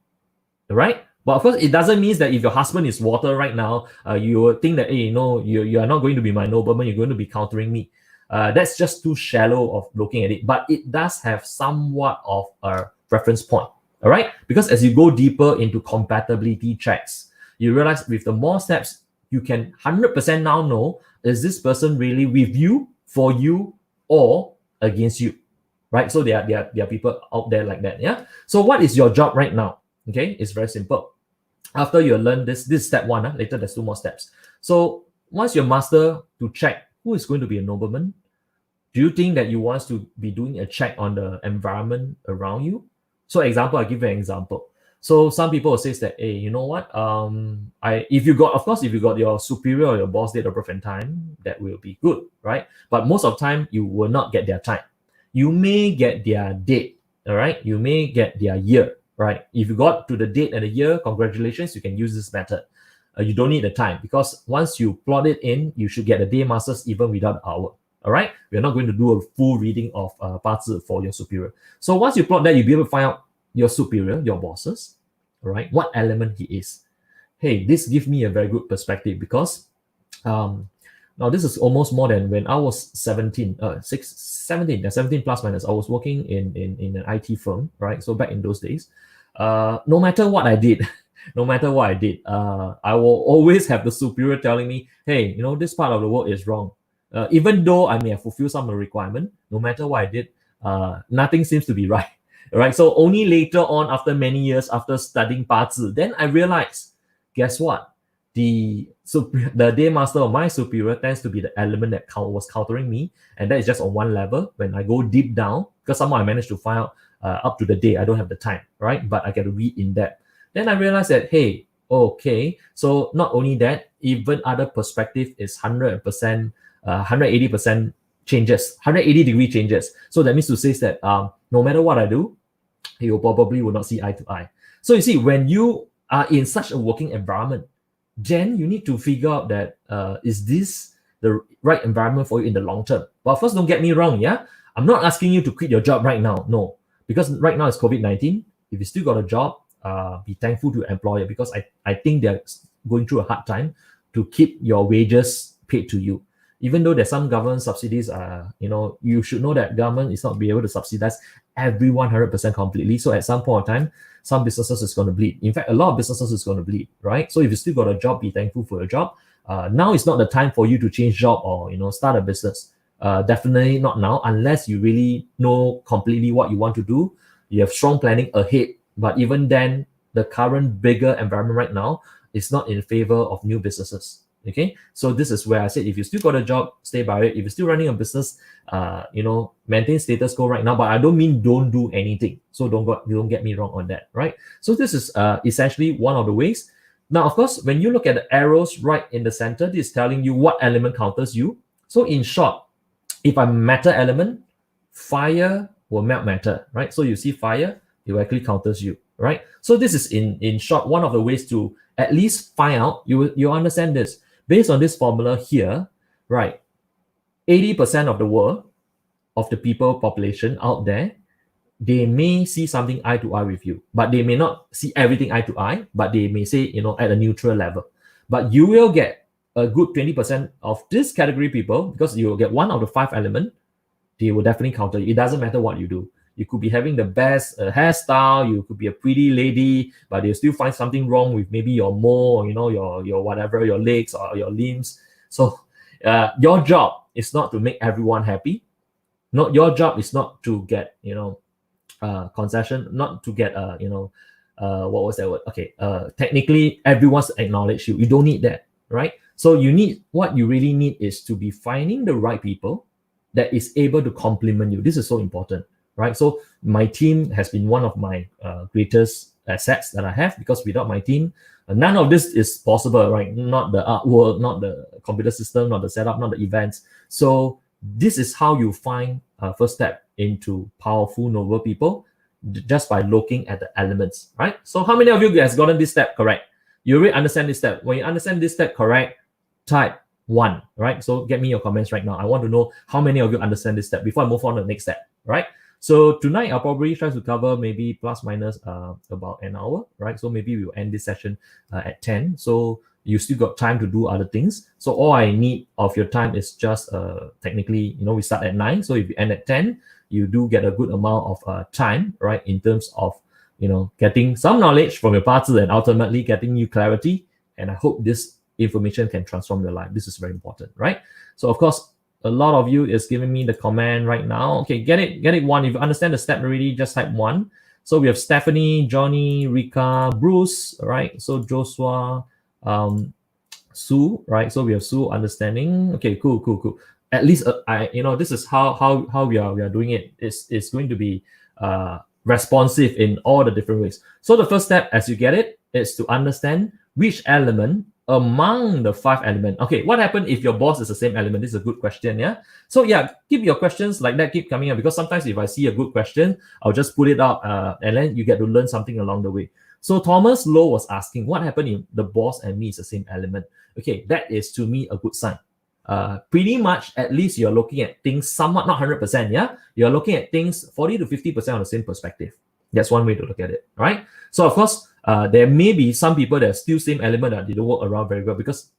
right? But of course, it doesn't mean that if your husband is water right now, you will think that, hey, you are not going to be my nobleman, you're going to be countering me. That's just too shallow of looking at it. But it does have somewhat of a reference point, all right? Because as you go deeper into compatibility checks, you realize with the more steps, you can 100% now know, is this person really with you, for you, or against you, right? So there are people out there like that, yeah? So what is your job right now? Okay, it's very simple. After you learn this is step 1, later there's 2 more steps. So once you master to check who is going to be a nobleman, do you think that you want to be doing a check on the environment around you? So example, I'll give you an example. So some people say that, hey, you know what? If you got your superior or your boss date of birth and time, that will be good, right? But most of the time, you will not get their time. You may get their date, all right? You may get their year, right? If you got to the date and the year, congratulations, you can use this method. You don't need the time, because once you plot it in, you should get the day masters even without the hour. All right, we're not going to do a full reading of Parcel for your superior. So once you plot that, you'll be able to find out your superior, your bosses, all right, what element he is. Hey, this gives me a very good perspective, because now this is almost more than when I was 17 plus minus. I was working in an IT firm, right? So back in those days, no matter what I did, I will always have the superior telling me, hey, this part of the work is wrong. Even though I may have fulfilled some requirement, no matter what I did, nothing seems to be right. right? So only later on, after many years, after studying Parcel, then I realized, guess what? The day master of my superior tends to be the element that was countering me, and that is just on one level. When I go deep down, because somehow I managed to find out up to the day, I don't have the time, right? But I get to read in depth. Then I realized that, hey, okay, so not only that, even other perspective is 100%, 180% changes, 180-degree changes. So that means to say that no matter what I do, you probably will not see eye to eye. So you see, when you are in such a working environment, then you need to figure out that is this the right environment for you in the long term. But first, don't get me wrong, yeah? I'm not asking you to quit your job right now, no. Because right now it's COVID-19. If you still got a job, be thankful to your employer, because I think they're going through a hard time to keep your wages paid to you. Even though there's some government subsidies, you should know that government is not be able to subsidize everyone 100% completely. So at some point of time, some businesses is going to bleed. In fact, a lot of businesses is going to bleed, right? So if you still got a job, be thankful for your job. Now is not the time for you to change job or start a business. Definitely not now, unless you really know completely what you want to do. You have strong planning ahead. But even then, the current bigger environment right now is not in favor of new businesses. Okay, so this is where I said, if you still got a job, stay by it. If you're still running a business, maintain status quo right now. But I don't mean don't do anything. So don't get me wrong on that, right? So this is essentially one of the ways. Now, of course, when you look at the arrows right in the center, this is telling you what element counters you. So in short, if I'm matter element, fire will melt matter, right? So you see fire, it will actually counters you, right? So this is in short one of the ways to at least find out. You understand this based on this formula here, right? 80% of the world, of the people population out there, they may see something eye to eye with you, but they may not see everything eye to eye, but they may say, at a neutral level. But you will get a good 20% of this category people, because you will get one of the 5 elements, they will definitely counter you. It doesn't matter what you do. You could be having the best hairstyle, you could be a pretty lady, but they still find something wrong with maybe your mole, or your whatever, your legs or your limbs. So your job is not to make everyone happy. Not your job is not to get concession, not to get what was that word? Okay, technically everyone's acknowledge you. You don't need that, right? So what you really need is to be finding the right people that is able to complement you. This is so important, right? So my team has been one of my greatest assets that I have, because without my team, none of this is possible, right? Not the artwork, not the computer system, not the setup, not the events. So this is how you find first step into powerful, noble people, just by looking at the elements, right? So how many of you guys gotten this step correct? You really understand this step. When you understand this step correct, type 1, right? So get me your comments right now. I want to know how many of you understand this step before I move on to the next step, right? So tonight I'll probably try to cover maybe plus minus about an hour, right? So maybe we'll end this session at 10. So you still got time to do other things. So all I need of your time is just technically, we start at 9. So if you end at 10, you do get a good amount of time, right? In terms of, getting some knowledge from your parcel and ultimately getting you clarity. And I hope this information can transform your life. This is very important, right? So of course, a lot of you is giving me the comment right now. Okay, get it 1. If you understand the step already, just type 1. So we have Stephanie, Johnny, Rika, Bruce, right? So Joshua, Sue, right? So we have Sue understanding. Okay, cool. At least this is how we are doing it. It's going to be responsive in all the different ways. So the first step, as you get it, is to understand which element among the 5 elements. Okay, what happened if your boss is the same element? This is a good question, yeah? So yeah, keep your questions like that, keep coming up, because sometimes if I see a good question, I'll just put it up and then you get to learn something along the way. So Thomas Lowe was asking, what happened if the boss and me is the same element? Okay, that is to me a good sign. Pretty much, at least you're looking at things somewhat, not 100%, yeah? You're looking at things 40 to 50% on the same perspective. That's one way to look at it, right? So of course, there may be some people that are still same element that they don't work around very well, because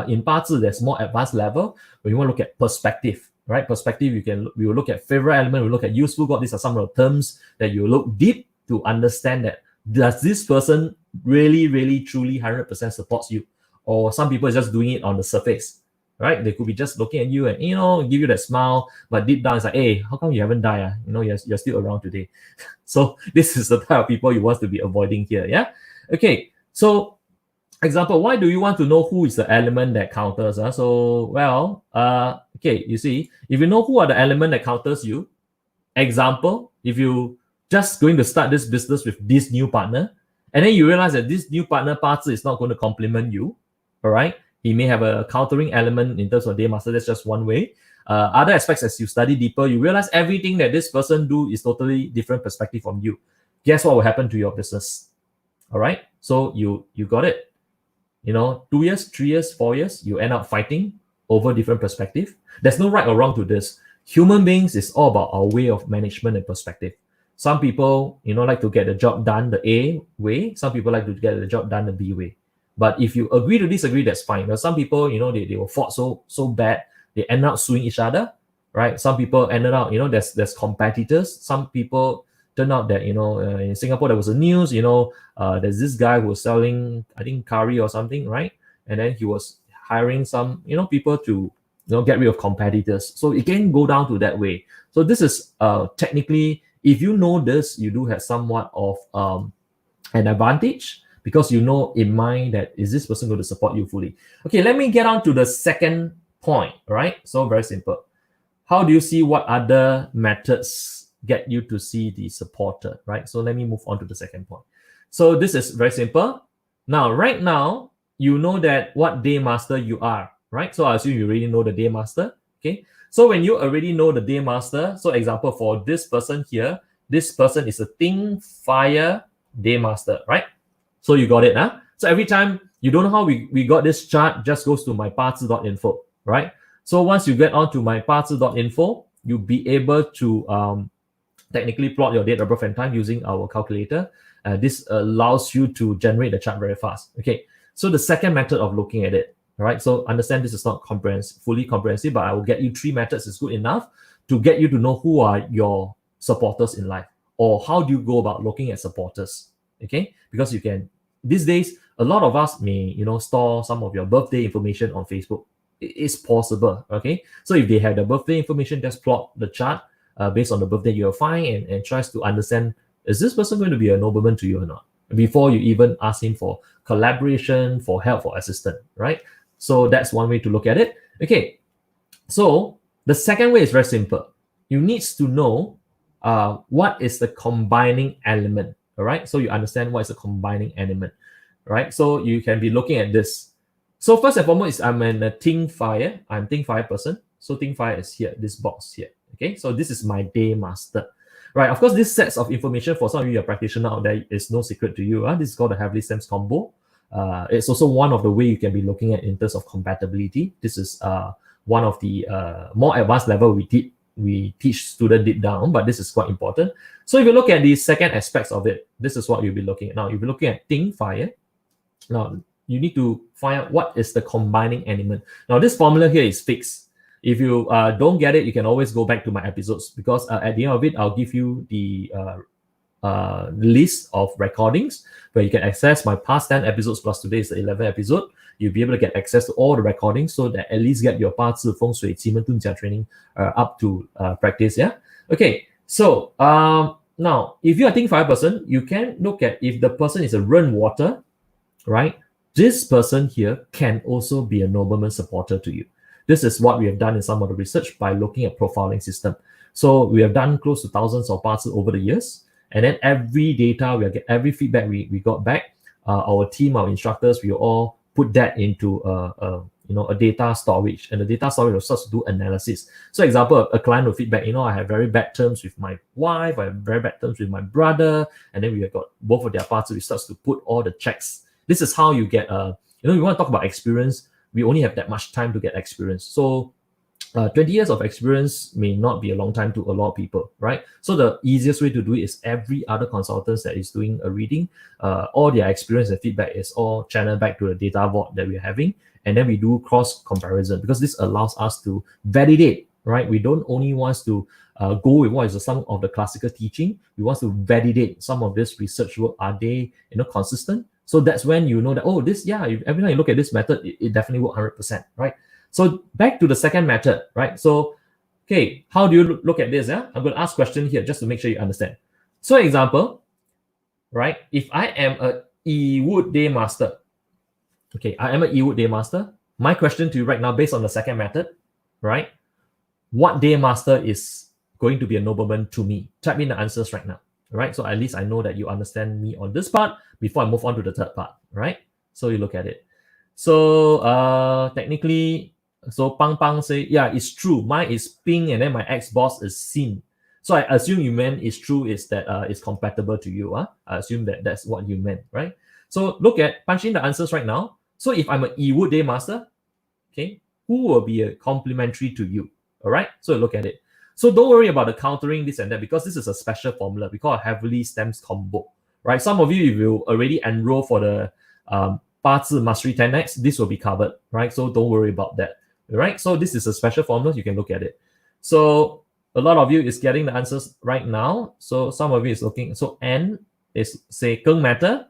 in Parcel, there's more advanced level when you want to look at perspective, right? Perspective, we will look at favorite element, we look at useful God. These are some of the terms that you look deep to understand that does this person really, really, truly 100% supports you, or some people are just doing it on the surface, right? They could be just looking at you and, give you that smile, but deep down it's like, hey, how come you haven't died? You're still around today. So this is the type of people you want to be avoiding here, yeah? Okay, so example, why do you want to know who is the element that counters? Okay, you see, if you know who are the element that counters you, example, if you just going to start this business with this new partner, and then you realize that this new partner Parcel is not going to complement you, all right? He may have a countering element in terms of day master. That's just one way. Other aspects, as you study deeper, you realize everything that this person do is totally different perspective from you. Guess what will happen to your business? All right. So you got it. 2 years, 3 years, 4 years, you end up fighting over different perspective. There's no right or wrong to this. Human beings is all about our way of management and perspective. Some people, like to get the job done the A way. Some people like to get the job done the B way. But if you agree to disagree, that's fine. Now, some people, they were fought so bad, they end up suing each other, right? Some people ended up, there's competitors. Some people turn out that, in Singapore, there was a news, there's this guy who was selling, I think, curry or something, right? And then he was hiring some, people to, get rid of competitors. So it can go down to that way. So this is technically, if you know this, you do have somewhat of an advantage, because you know in mind that is this person going to support you fully. Okay, let me get on to the second point, right? So very simple. How do you see what other methods get you to see the supporter, right? So let me move on to the second point. So this is very simple. Now, right now, you know that what day master you are, right? So I assume you already know the day master, okay? So when you already know the day master, so example for this person here, this person is a Think Fire day master, right? So you got it, huh? So every time you don't know how we got this chart, just goes to mybazi.info, right? So once you get onto mybazi.info, you'll be able to technically plot your date of birth and time using our calculator. This allows you to generate the chart very fast. Okay, so the second method of looking at it, all right? So understand this is not fully comprehensive, but I will get you 3 methods is good enough to get you to know who are your supporters in life, or how do you go about looking at supporters, okay? Because you can, these days, a lot of us may, store some of your birthday information on Facebook. It's possible, okay? So if they have the birthday information, just plot the chart based on the birthday you'll find and tries to understand, is this person going to be a nobleman to you or not? Before you even ask him for collaboration, for help, for assistance, right? So that's one way to look at it. Okay, so the second way is very simple. You need to know what is the combining element, all right? So you understand what is the combining element, right? So you can be looking at this. So first and foremost, I'm a Think Fire. I'm Think Fire person. So Think Fire is here, this box here. Okay, so this is my day master, right? Of course, this sets of information for some of you are practitioner out there is no secret to you. This is called the Heavily Stems combo. It's also one of the way you can be looking at in terms of compatibility. This is one of the more advanced level we teach student deep down, but this is quite important. So if you look at the second aspects of it, this is what you'll be looking at. Now, if you're looking at Think Fire, now you need to find out what is the combining element. Now, this formula here is fixed. If you don't get it, you can always go back to my episodes, because at the end of it, I'll give you the list of recordings where you can access my past 10 episodes plus today is the 11th episode. You'll be able to get access to all the recordings so that at least get your Parcel, Feng Shui, Qimeng, Dunjia training up to practice, yeah? Okay, so now, if you're a Think Fire person, you can look at if the person is a Ren Water, right? This person here can also be a nobleman supporter to you. This is what we have done in some of the research by looking at profiling system. So we have done close to thousands of Parcel over the years. And then every data, every feedback we got back, our team, our instructors, we all put that into a data storage. And the data storage will start to do analysis. So example, a client will feedback, I have very bad terms with my wife, I have very bad terms with my brother. And then we have got both of their Parcel, we start to put all the checks. This is how you get, you want to talk about experience. We only have that much time to get experience. So 20 years of experience may not be a long time to a lot of people, right? So the easiest way to do it is every other consultant that is doing a reading, all their experience and feedback is all channeled back to the data vault that we're having. And then we do cross comparison, because this allows us to validate, right? We don't only want to go with what is some of the classical teaching. We want to validate some of this research work. Are they, consistent? So that's when you know that, oh, every time you look at this method, it definitely works 100%, right? So back to the second method, right? So, okay, how do you look at this? Yeah, I'm going to ask question here just to make sure you understand. So, example, right? If I am a Ewood Day Master, okay, I am a Ewood Day Master. My question to you right now, based on the second method, right? What Day Master is going to be a nobleman to me? Type in the answers right now, right? So at least I know that you understand me on this part before I move on to the third part, right? So you look at it. So technically, so Pang Pang say, yeah, it's true. Mine is Ping, and then my ex-boss is Sin. So I assume you meant it's true is that it's compatible to you. I assume that that's what you meant, right? So look at, punch in the answers right now. So if I'm an Ewood Day Master, okay, who will be a complementary to you? All right, so look at it. So don't worry about the countering this and that, because this is a special formula. We call it heavily stems combo, right? Some of you, if you already enroll for the Bazi Mastery 10x, this will be covered, right? So don't worry about that, right? So this is a special formula. You can look at it. So a lot of you is getting the answers right now. So some of you is looking. So N is say Keng matter.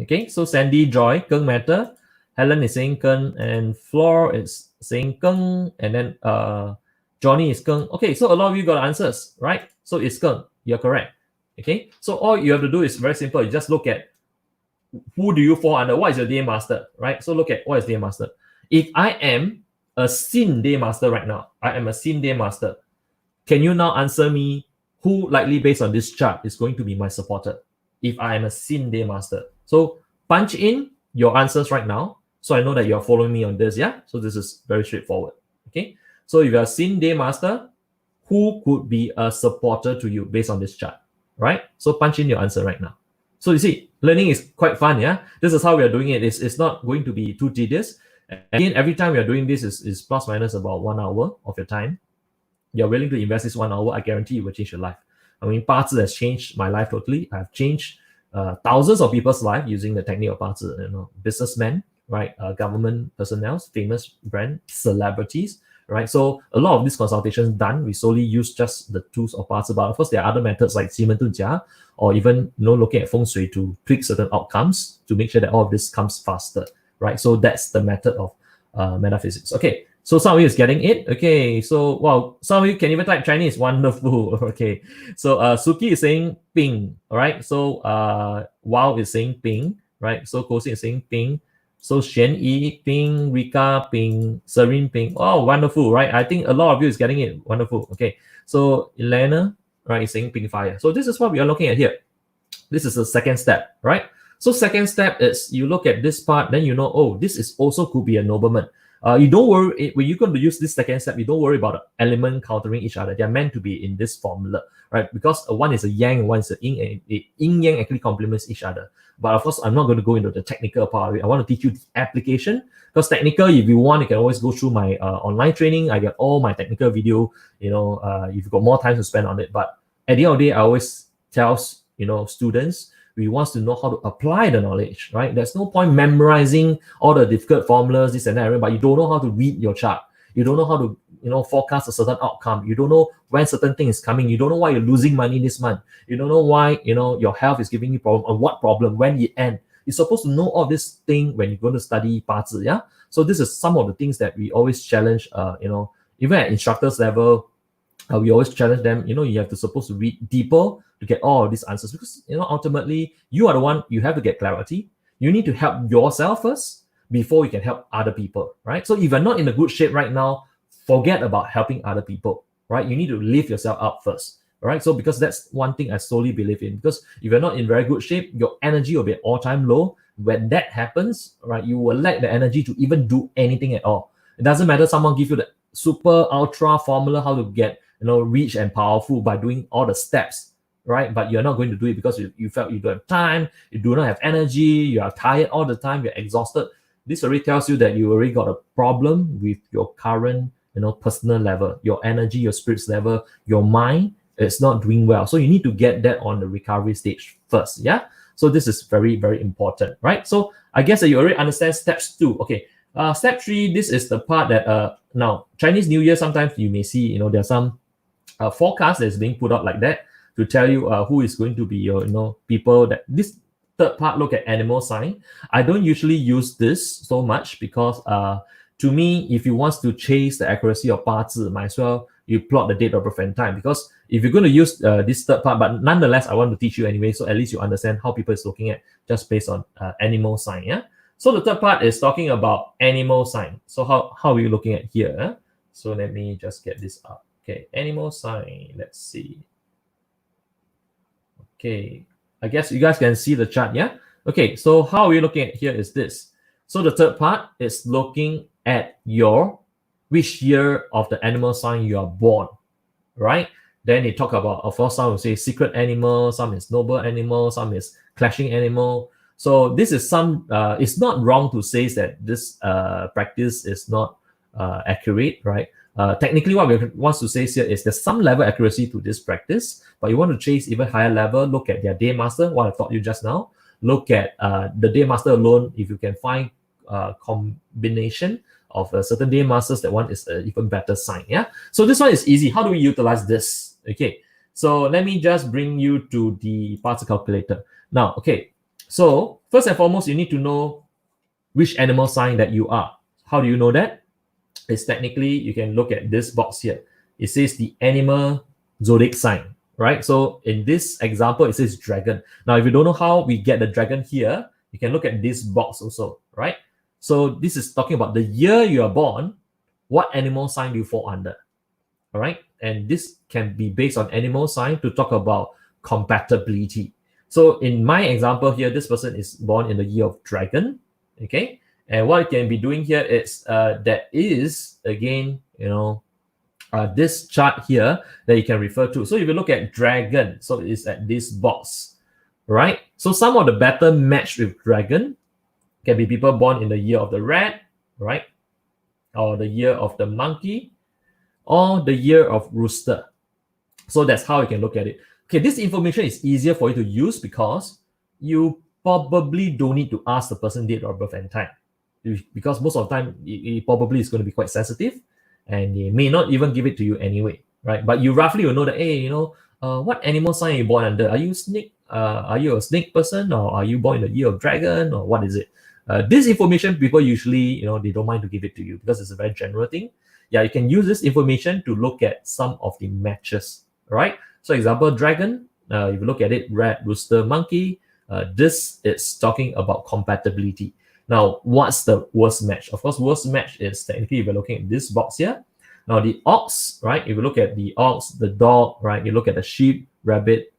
Okay, so Sandy, Joy, Keng matter. Helen is saying Keng, and Floor is saying Keng, and then Johnny is Keng. Okay, so a lot of you got answers, right? So it's Keng. You're correct. Okay, so all you have to do is very simple. You just look at who do you fall under. What is your day master, right? So look at what is day master. If I am a Sin day master right now, I am a Sin day master. Can you now answer me who likely based on this chart is going to be my supporter if I am a Sin day master? So punch in your answers right now, so I know that you're following me on this, yeah? So this is very straightforward, okay? So if you're a Sin Day Master, who could be a supporter to you based on this chart, right? So punch in your answer right now. So you see, learning is quite fun, yeah? This is how we are doing it. It's not going to be too tedious. Again, every time we are doing this is plus minus about 1 hour of your time. You're willing to invest this 1 hour, I guarantee it will change your life. I mean, Parcel has changed my life totally. I've changed thousands of people's life using the technique of Parcel. You know, businessmen, right? Government personnel, famous brand, celebrities, right? So a lot of these consultations done, we solely use just the tools of Parcel. But of course, there are other methods like Jia, or even looking at Feng Shui to tweak certain outcomes to make sure that all of this comes faster, right? So that's the method of metaphysics. Okay. So some of you is getting it. Okay. So wow, some of you can even type Chinese. Wonderful. Okay. So Suki is saying ping. All right. So Wow is saying ping. Right. So Kosi is saying ping. So Xuan Yi ping, Rika ping, Serene ping. Oh, wonderful. Right. I think a lot of you is getting it. Wonderful. Okay. So Elena, right, is saying ping fire. So this is what we are looking at here. This is the second step, right? So second step is you look at this part, then you know, oh, this is also could be a nobleman. You don't worry when you're going to use this second step. You don't worry about the element countering each other. They're meant to be in this formula, right? Because one is a yang, one is a yin, and yin yang actually complements each other. But of course, I'm not going to go into the technical part of it. I want to teach you the application. Because technical, if you want, you can always go through my online training. I get all my technical video. If you've got more time to spend on it. But at the end of the day, I always tell students, we want to know how to apply the knowledge, right? There's no point memorizing all the difficult formulas, this and that, but you don't know how to read your chart. You don't know how to, forecast a certain outcome. You don't know when certain thing is coming. You don't know why you're losing money this month. You don't know why, your health is giving you problem, or what problem, when it end. You're supposed to know all this thing when you're going to study Parcel, yeah? So this is some of the things that we always challenge, even at instructors level, we always challenge them, you have to supposed to read deeper to get all of these answers, because, ultimately, you are the one, you have to get clarity. You need to help yourself first before you can help other people, right? So if you're not in a good shape right now, forget about helping other people, right? You need to lift yourself up first, right? So because that's one thing I solely believe in, because if you're not in very good shape, your energy will be at all-time low. When that happens, right, you will lack the energy to even do anything at all. It doesn't matter someone give you the super ultra formula how to get rich and powerful by doing all the steps, right? But you're not going to do it because you felt you don't have time, you do not have energy, you are tired all the time, you're exhausted. This already tells you that you already got a problem with your current, personal level, your energy, your spirits level, your mind is not doing well. So you need to get that on the recovery stage first, yeah? So this is very, very important, right? So I guess that you already understand steps 2. Okay, step 3, this is the part that, now, Chinese New Year, sometimes you may see, there are some forecast that's being put out like that to tell you who is going to be your people. That this third part look at animal sign. I don't usually use this so much because to me, if you want to chase the accuracy of Bazi, might as well you plot the date of birth and time, because if you're going to use this third part, but nonetheless, I want to teach you anyway, so at least you understand how people is looking at just based on animal sign. Yeah. So the third part is talking about animal sign. So how are you looking at here? So let me just get this up. Okay, animal sign. Let's see. Okay, I guess you guys can see the chart. Yeah. Okay, so how are we looking at here is this. So the third part is looking at which year of the animal sign you are born, right? Then they talk about, of course, some will say secret animal, some is noble animal, some is clashing animal. So this is some, it's not wrong to say that this practice is not accurate, right? Technically, what we want to say here is there's some level of accuracy to this practice, but you want to chase even higher level, look at their day master, what I taught you just now. Look at the day master alone. If you can find combination of a certain day masters, that one is an even better sign. Yeah. So this one is easy. How do we utilize this? Okay. So let me just bring you to the Parcel calculator. Now, okay. So first and foremost, you need to know which animal sign that you are. How do you know that? It's technically, you can look at this box here. It says the animal zodiac sign, right? So in this example, it says dragon. Now, if you don't know how we get the dragon here, you can look at this box also, right? So this is talking about the year you are born, what animal sign do you fall under, all right? And this can be based on animal sign to talk about compatibility. So in my example here, this person is born in the year of dragon, okay? And what it can be doing here is that is, again, this chart here that you can refer to. So if you look at dragon, so it's at this box, right? So some of the better match with dragon can be people born in the year of the rat, right? Or the year of the monkey, or the year of rooster. So that's how you can look at it. Okay, this information is easier for you to use because you probably don't need to ask the person date of birth and time, because most of the time it probably is going to be quite sensitive and they may not even give it to you anyway, right? But you roughly will know that, hey, what animal sign are you born under? Are you snake? Are you a snake person, or are you born in the year of dragon, or what is it? This information, people usually, they don't mind to give it to you because it's a very general thing. Yeah, you can use this information to look at some of the matches, right? So example, dragon, if you look at it, rat, rooster, monkey, this is talking about compatibility. Now, what's the worst match? Of course, worst match is technically if you're looking at this box here. Now, the ox, right? If you look at the ox, the dog, right? You look at the sheep, rabbit.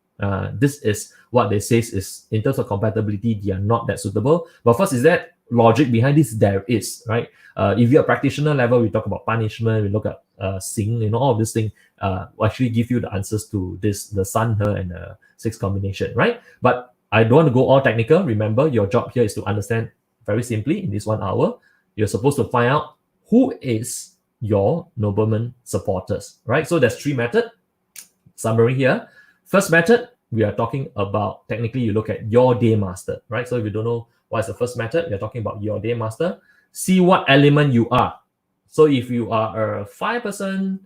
This is what they say is, in terms of compatibility, they are not that suitable. But first, is that logic behind this? There is, right? If you're a practitioner level, we talk about punishment, we look at sing, all of this thing will actually give you the answers to this, the sun, her, and the 6 combination, right? But I don't want to go all technical. Remember, your job here is to understand very simply in this 1 hour. You're supposed to find out who is your nobleman supporters, right? So there's 3 methods. Summary here. First method, we are talking about, technically you look at your day master, right? So if you don't know what is the first method, we're talking about your day master. See what element you are. So if you are a fire person,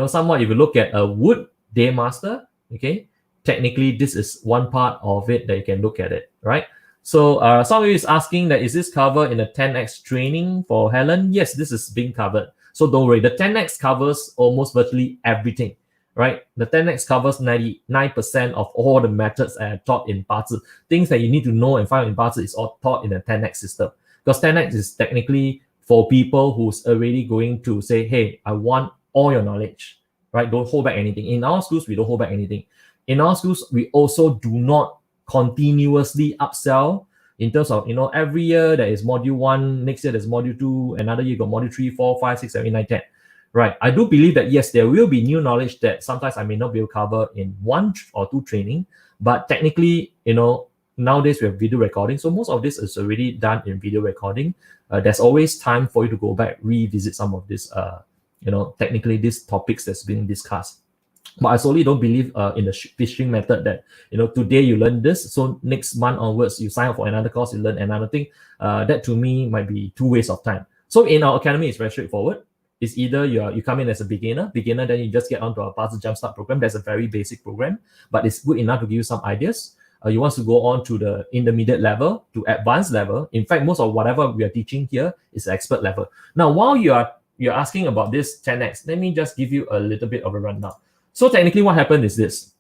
somewhat, if you look at a wood day master, okay, technically this is one part of it that you can look at it, right? So somebody is asking that, is this covered in the 10x training for Helen? Yes, this is being covered. So don't worry, the 10x covers almost virtually everything, right? The 10x covers 99% of all the methods I taught in Parcel. Things that you need to know and find in Parcel is all taught in the 10x system. Because 10x is technically for people who's already going to say, hey, I want all your knowledge, right? Don't hold back anything. In our schools, we don't hold back anything. In our schools, we also do not continuously upsell in terms of, every year there is module 1, next year there's module 2, another year you got module 3, 4, 5, 6, 7, 8, 9, 10. Right. I do believe that, yes, there will be new knowledge that sometimes I may not be able to cover in 1 or 2 training, but technically, nowadays we have video recording. So most of this is already done in video recording. There's always time for you to go back, revisit some of this, technically these topics that's being discussed. But I solely don't believe in the fishing method that, today you learn this, so next month onwards, you sign up for another course, you learn another thing. That to me might be 2 waste of time. So in our academy, it's very straightforward. It's either you come in as a beginner, then you just get onto our Parcel Jumpstart program. That's a very basic program, but it's good enough to give you some ideas. you want to go on to the intermediate level, to advanced level. In fact, most of whatever we are teaching here is expert level. Now, while you're asking about this 10x, let me just give you a little bit of a rundown. So technically what happened is this.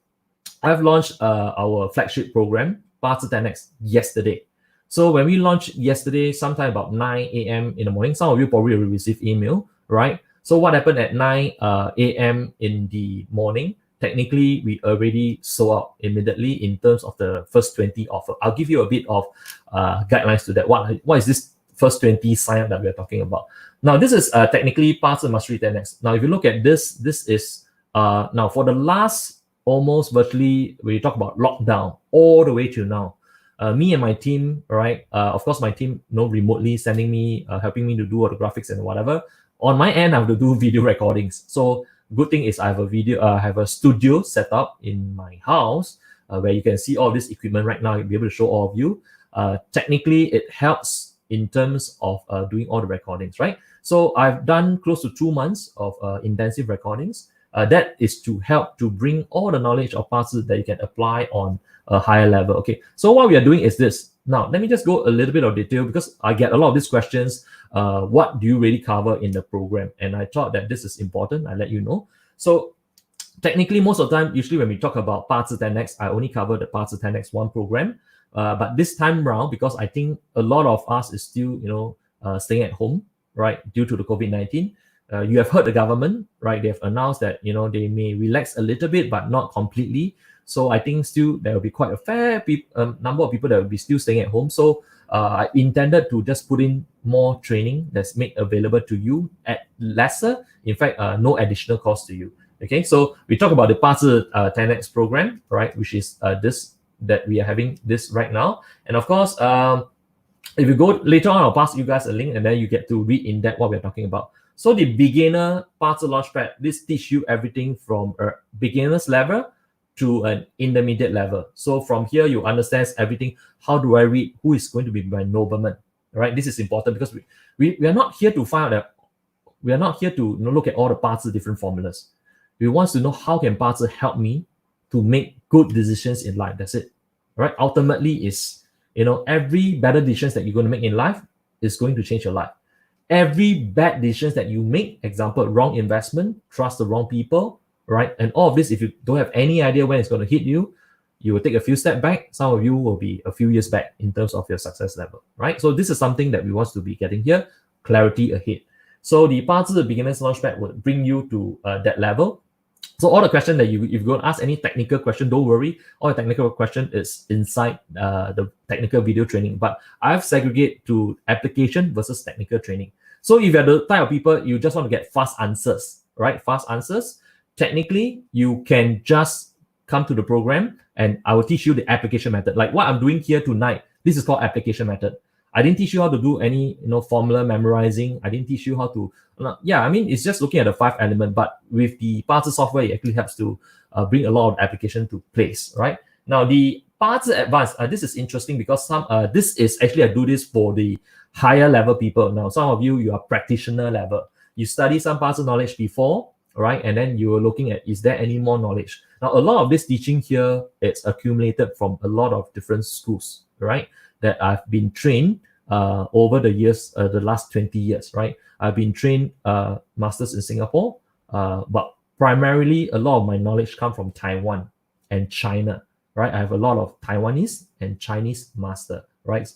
I've launched our flagship program, Parcel 10x, yesterday. So when we launched yesterday, sometime about 9 a.m. in the morning, some of you probably will receive email, right? So what happened at 9 a.m. in the morning? Technically, we already sold out immediately in terms of the first 20 offer. I'll give you a bit of guidelines to that. What is this first 20 sign up that we're talking about? Now, this is technically Parcel Mastery 10x. Now, if you look at this is now for the last almost virtually, we talk about lockdown all the way to now. Me and my team, right? Of course, my team, remotely sending me, helping me to do all the graphics and whatever. On my end, I have to do video recordings. So good thing is I have a studio set up in my house where you can see all this equipment right now. You'll be able to show all of you. Technically, it helps in terms of doing all the recordings, right? So I've done close to 2 months of intensive recordings. That is to help to bring all the knowledge of Parcel that you can apply on a higher level. Okay, so what we are doing is this. Now, let me just go a little bit of detail because I get a lot of these questions. What do you really cover in the program? And I thought that this is important. I let you know. So technically, most of the time, usually when we talk about Parcel 10x, I only cover the Parcel 10x 1 program. But this time around, because I think a lot of us is still, staying at home, right, due to the COVID-19. You have heard the government, right? They have announced that, they may relax a little bit, but not completely. So I think still there will be quite a fair number of people that will be still staying at home. So I intended to just put in more training that's made available to you at lesser, in fact, no additional cost to you. Okay, so we talk about the Parcel 10x program, right? Which is this that we are having this right now. And of course, if you go later on, I'll pass you guys a link and then you get to read in depth what we're talking about. So the beginner Parcel Launchpad, this teach you everything from a beginner's level to an intermediate level. So from here, you understand everything. How do I read? Who is going to be my nobleman? Right? This is important because we are not here to find out that we are not here to look at all the Parcel different formulas. We want to know how can Parcel help me to make good decisions in life. That's it. Right? Ultimately is, every better decisions that you're going to make in life is going to change your life. Every bad decisions that you make, example, wrong investment, trust the wrong people, right? And all of this, if you don't have any idea when it's going to hit you, you will take a few steps back. Some of you will be a few years back in terms of your success level, right? So this is something that we want to be getting here, clarity ahead. So the Parcel Beginner's Launchpad will bring you to that level. So all the question that if you're going to ask any technical question, don't worry. All the technical question is inside the technical video training. But I've segregated to application versus technical training. So if you're the type of people, you just want to get fast answers, right? Fast answers. Technically, you can just come to the program and I will teach you the application method. Like what I'm doing here tonight, this is called application method. I didn't teach you how to do any formula memorizing. I didn't teach you how to, it's just looking at the 5 element, but with the Parcel software, it actually helps to bring a lot of application to place, right? Now the Parcel Advanced, this is interesting because this is actually, I do this for the higher level people. Now, some of you are practitioner level. You study some Parcel knowledge before, right? And then you are looking at, is there any more knowledge? Now, a lot of this teaching here, it's accumulated from a lot of different schools, right? That I've been trained over the years, the last 20 years, right? I've been trained masters in Singapore, but primarily a lot of my knowledge come from Taiwan and China, right? I have a lot of Taiwanese and Chinese master, right?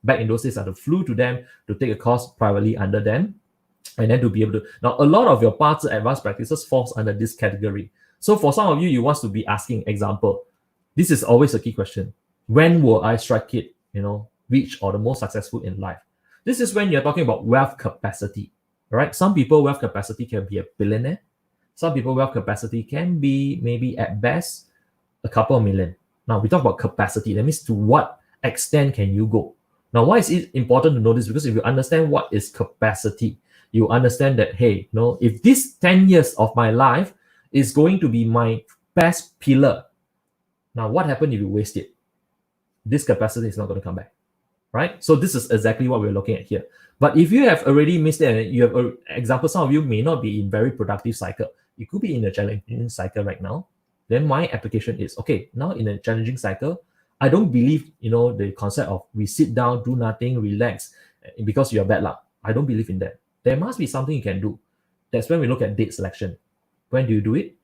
Back in those days, I flew to them to take a course privately under them, and then to be able to, now a lot of your Parcel advanced practices falls under this category. So for some of you, you want to be asking, example, this is always a key question. When will I strike it, reach or the most successful in life? This is when you're talking about wealth capacity, right? Some people wealth capacity can be a billionaire. Some people wealth capacity can be maybe at best a couple of million. Now we talk about capacity. That means to what extent can you go? Now, why is it important to know this? Because if you understand what is capacity, you understand that, hey, if this 10 years of my life is going to be my best pillar, now what happens if you waste it? This capacity is not going to come back, right? So this is exactly what we're looking at here. But if you have already missed it, and you have an example, some of you may not be in very productive cycle. You could be in a challenging cycle right now. Then my application is, okay, now in a challenging cycle, I don't believe, the concept of we sit down, do nothing, relax because you are bad luck. I don't believe in that. There must be something you can do. That's when we look at date selection. When do you do it?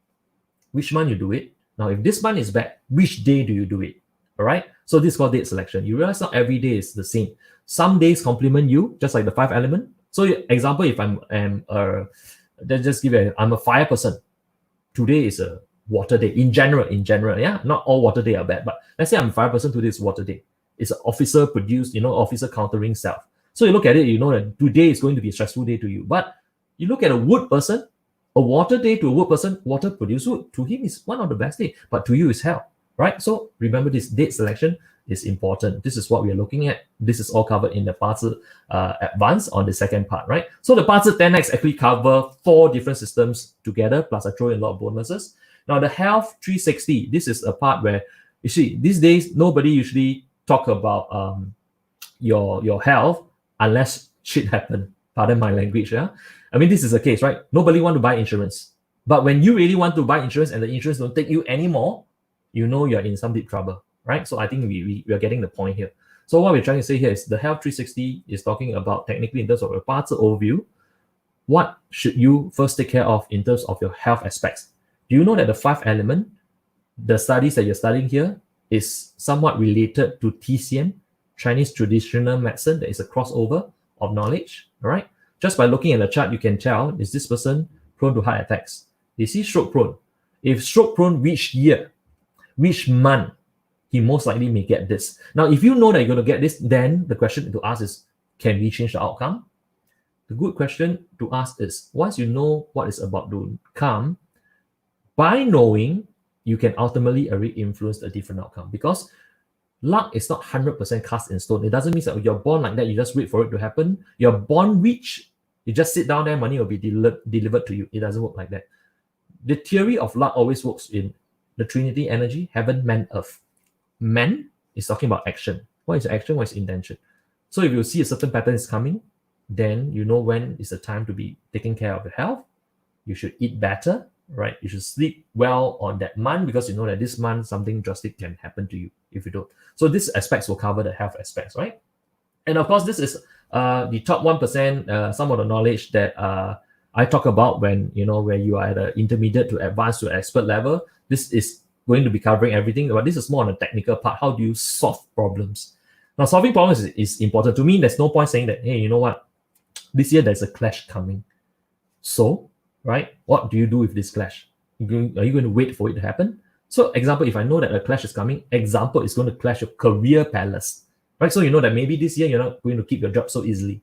Which month you do it? Now, if this month is bad, which day do you do it? All right. So this is called date selection. You realize not every day is the same. Some days complement you, just like the 5 element. So, example, if I'm I'm a fire person. Today is a water day in general. Yeah, not all water day are bad, but let's say I'm a fire person. Today is water day. It's an officer produced, officer countering self. So you look at it, you know that today is going to be a stressful day to you. But you look at a wood person, a water day to a wood person, water produce wood. To him is one of the best days, but to you is hell, right? So remember, this date selection is important. This is what we are looking at. This is all covered in the Parcel Advanced on the second part, right? So the Parcel 10x actually cover 4 different systems together, plus I throw in a lot of bonuses. Now the Health 360, this is a part where, you see, these days, nobody usually talk about your health unless shit happen. Pardon my language, yeah? I mean, this is the case, right? Nobody want to buy insurance. But when you really want to buy insurance and the insurance don't take you anymore, you know you're in some deep trouble, right? So I think we are getting the point here. So what we're trying to say here is the Health 360 is talking about, technically in terms of a Parcel overview, what should you first take care of in terms of your health aspects? Do you know that the 5 element, the studies that you're studying here, is somewhat related to TCM, Chinese traditional medicine? There is a crossover of knowledge, all right? Just by looking at the chart, you can tell, is this person prone to heart attacks? Is he stroke prone? If stroke prone, which year, which month, he most likely may get this. Now, if you know that you're going to get this, then the question to ask is, can we change the outcome? The good question to ask is, once you know what is about to come, by knowing, you can ultimately already influence a different outcome, because luck is not 100% cast in stone. It doesn't mean that you're born like that, you just wait for it to happen. You're born rich, you just sit down there, money will be delivered to you. It doesn't work like that. The theory of luck always works in the Trinity energy, heaven, man, earth. Man is talking about action. What is action? What is intention? So if you see a certain pattern is coming, then you know when is the time to be taking care of your health. You should eat better, right? You should sleep well on that month, because you know that this month something drastic can happen to you if you don't. So these aspects will cover the health aspects, right? And of course, this is the top 1%, some of the knowledge that I talk about when, where you are at an intermediate to advanced to expert level. This is going to be covering everything, but this is more on the technical part. How do you solve problems? Now, solving problems is important. To me, there's no point saying that, hey, you know what? This year there's a clash coming. So, right, what do you do with this clash? Are you going to wait for it to happen? So, example, if I know that a clash is coming, example, is going to clash your career palace, right? So you know that maybe this year you're not going to keep your job so easily.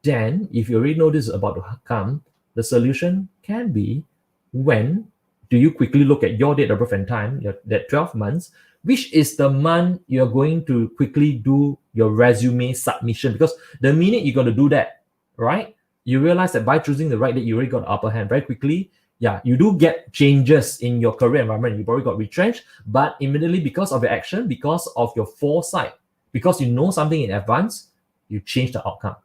Then, if you already know this is about to come, the solution can be, when do you quickly look at your date of birth and time, that 12 months, which is the month you're going to quickly do your resume submission. Because the minute you're going to do that, right, you realize that by choosing the right date, you already got the upper hand very quickly. Yeah, you do get changes in your career environment. You've already got retrenched, but immediately, because of your action, because of your foresight, because you know something in advance, you change the outcome.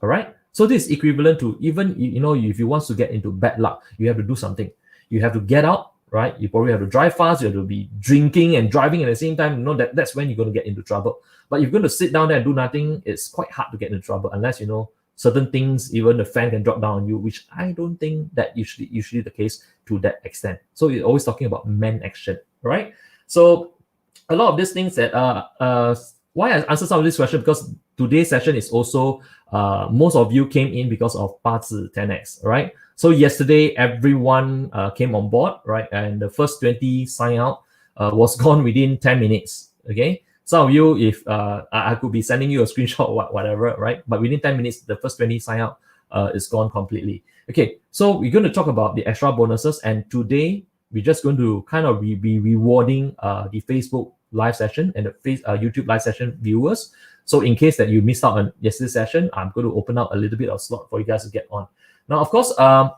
All right. So this is equivalent to, even, if you want to get into bad luck, you have to do something. You have to get out, right? You probably have to drive fast. You have to be drinking and driving at the same time. That's when you're going to get into trouble. But if you're going to sit down there and do nothing, it's quite hard to get into trouble, unless certain things, even the fan can drop down on you, which I don't think that usually the case to that extent. So you're always talking about man action, right? So a lot of these things that why I answer some of this question, because today's session is also most of you came in because of Parcel 10x, right? So yesterday everyone came on board, right? And the first 20 sign out was gone within 10 minutes. Okay. Some of you, if I could be sending you a screenshot or whatever, right? But within 10 minutes, the first 20 sign out is gone completely. Okay, so we're going to talk about the extra bonuses. And today, we're just going to kind of be rewarding the Facebook live session and the YouTube live session viewers. So in case that you missed out on yesterday's session, I'm going to open up a little bit of slot for you guys to get on. Now, of course,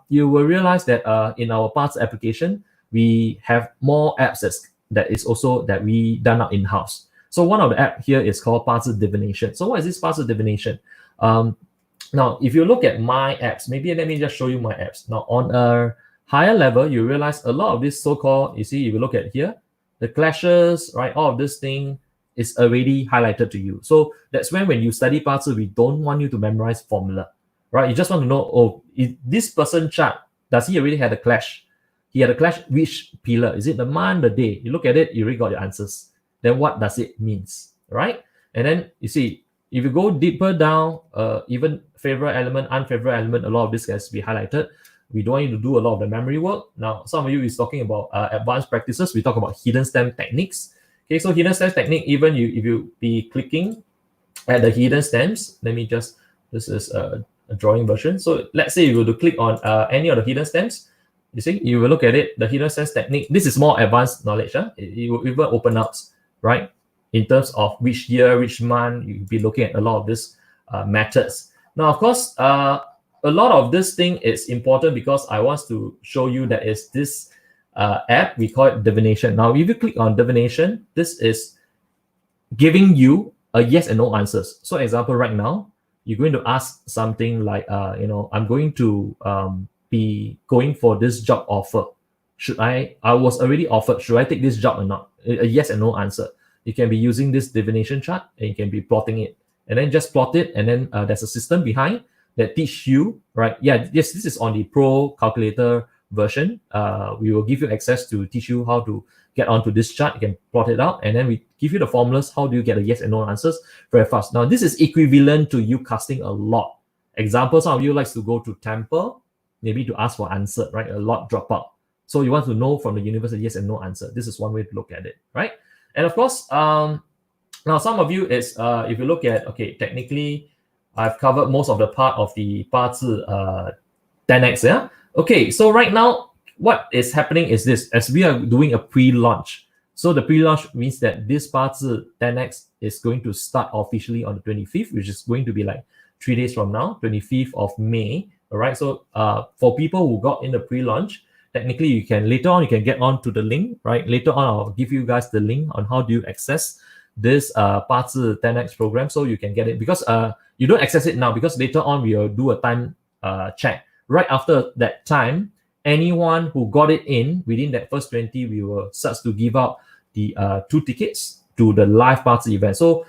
you will realize that in our Parcel application, we have more apps that is also that we done out in-house. So one of the app here is called Parcel Divination. So what is this Parcel Divination? Now, if you look at my apps, maybe let me just show you my apps. Now, on a higher level, you realize a lot of this so-called, you see, if you look at here, the clashes, right, all of this thing, is already highlighted to you. So that's when you study Parcel, we don't want you to memorize formula, right? You just want to know, oh, this person chart, does he already had a clash? He had a clash, which pillar? Is it the month, the day? You look at it, you already got your answers. Then what does it means, right? And then you see, if you go deeper down, even favorite element, unfavorite element, a lot of this has to be highlighted. We don't want you to do a lot of the memory work. Now, some of you is talking about advanced practices. We talk about hidden stem techniques. Okay, so hidden stems technique, even if you be clicking at the hidden stems, let me just, this is a drawing version. So let's say you were to click on any of the hidden stems, you see, you will look at it, the hidden stems technique. This is more advanced knowledge. It will even open up, right? In terms of which year, which month, you'll be looking at a lot of these methods. Now, of course, a lot of this thing is important because I want to show you that is this app, we call it Divination. Now, if you click on Divination, this is giving you a yes and no answers. So, example, right now, you're going to ask something like, I'm going to be going for this job offer. Should I was already offered, should I take this job or not? A yes and no answer. You can be using this divination chart and you can be plotting it. And then just plot it, and then there's a system behind that teach you, right? Yeah, yes, this is on the Pro calculator version. We will give you access to teach you how to get onto this chart. You can plot it out, and then we give you the formulas. How do you get a yes and no answers very fast? Now, this is equivalent to you casting a lot. Example, some of you likes to go to temple, maybe to ask for answer, right? A lot drop out. So you want to know from the universe a yes and no answer. This is one way to look at it, right? And of course, now some of you is, if you look at, okay, technically, I've covered most of the part of the Parcel 10x, yeah? Okay, so right now, what is happening is this, as we are doing a pre-launch. So the pre-launch means that this Parcel 10x is going to start officially on the 25th, which is going to be like 3 days from now, 25th of May, all right? So for people who got in the pre-launch, technically you can, later on, you can get on to the link, right? Later on, I'll give you guys the link on how do you access this Parcel 10x program, so you can get it, because you don't access it now, because later on we will do a time check. Right after that time, anyone who got it in within that first 20, we will start to give out the 2 tickets to the live Parcel event. So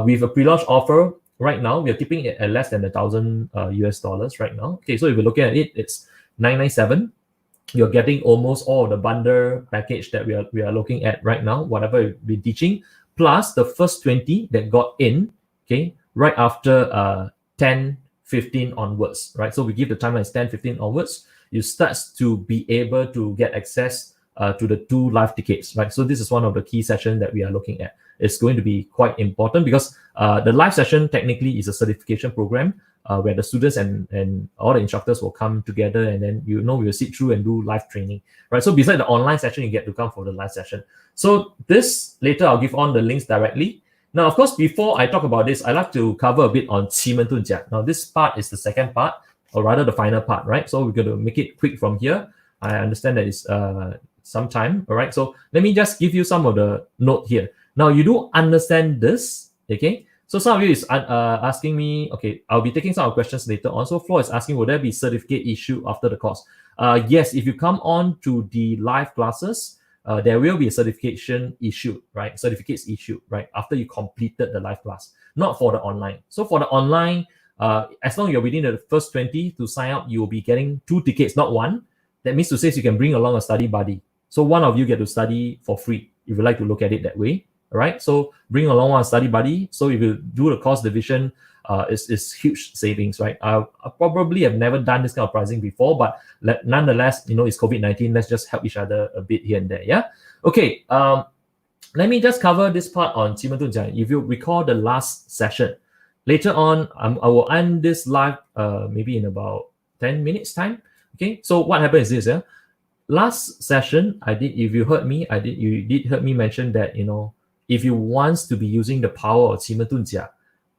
with a pre-launch offer right now, we are keeping it at less than $1,000 US right now. Okay, so if you're looking at it, it's $997. You're getting almost all of the bundle package that we are looking at right now, whatever we're teaching, plus the first 20 that got in, okay, right after 10:15 onwards, right? So we give the timeline as 10:15 onwards. You start to be able to get access to the 2 live tickets, right? So this is one of the key sessions that we are looking at. It's going to be quite important because the live session technically is a certification program where the students and all the instructors will come together, and then we will sit through and do live training, right? So besides the online session, you get to come for the live session. So this, later I'll give on the links directly. Now, of course, before I talk about this, I like to cover a bit on 奇门遁甲. Now, this part is the second part, or rather the final part, right? So we're going to make it quick from here. I understand that it's some time, all right? So let me just give you some of the note here. Now, you do understand this, okay? So some of you is asking me, okay, I'll be taking some of questions later on. So Flo is asking, will there be certificate issue after the course? Yes, if you come on to the live classes, there will be a certification issued, right? Certificates issued, right? After you completed the live class, not for the online. So for the online, as long as you're within the first 20 to sign up, you will be getting 2 tickets, not 1. That means to say you can bring along a study buddy. So one of you get to study for free, if you like to look at it that way. All right, so bring along one study buddy. So if you do the cost division, it's huge savings, right? I probably have never done this kind of pricing before, but nonetheless, it's COVID-19. Let's just help each other a bit here and there. Yeah. Okay. Let me just cover this part on 奇门遁甲. If you recall the last session, later on, I will end this live maybe in about 10 minutes time. Okay. So what happened is this. Yeah. Last session, if you heard me, you did heard me mention that, if you want to be using the power of 奇门遁甲,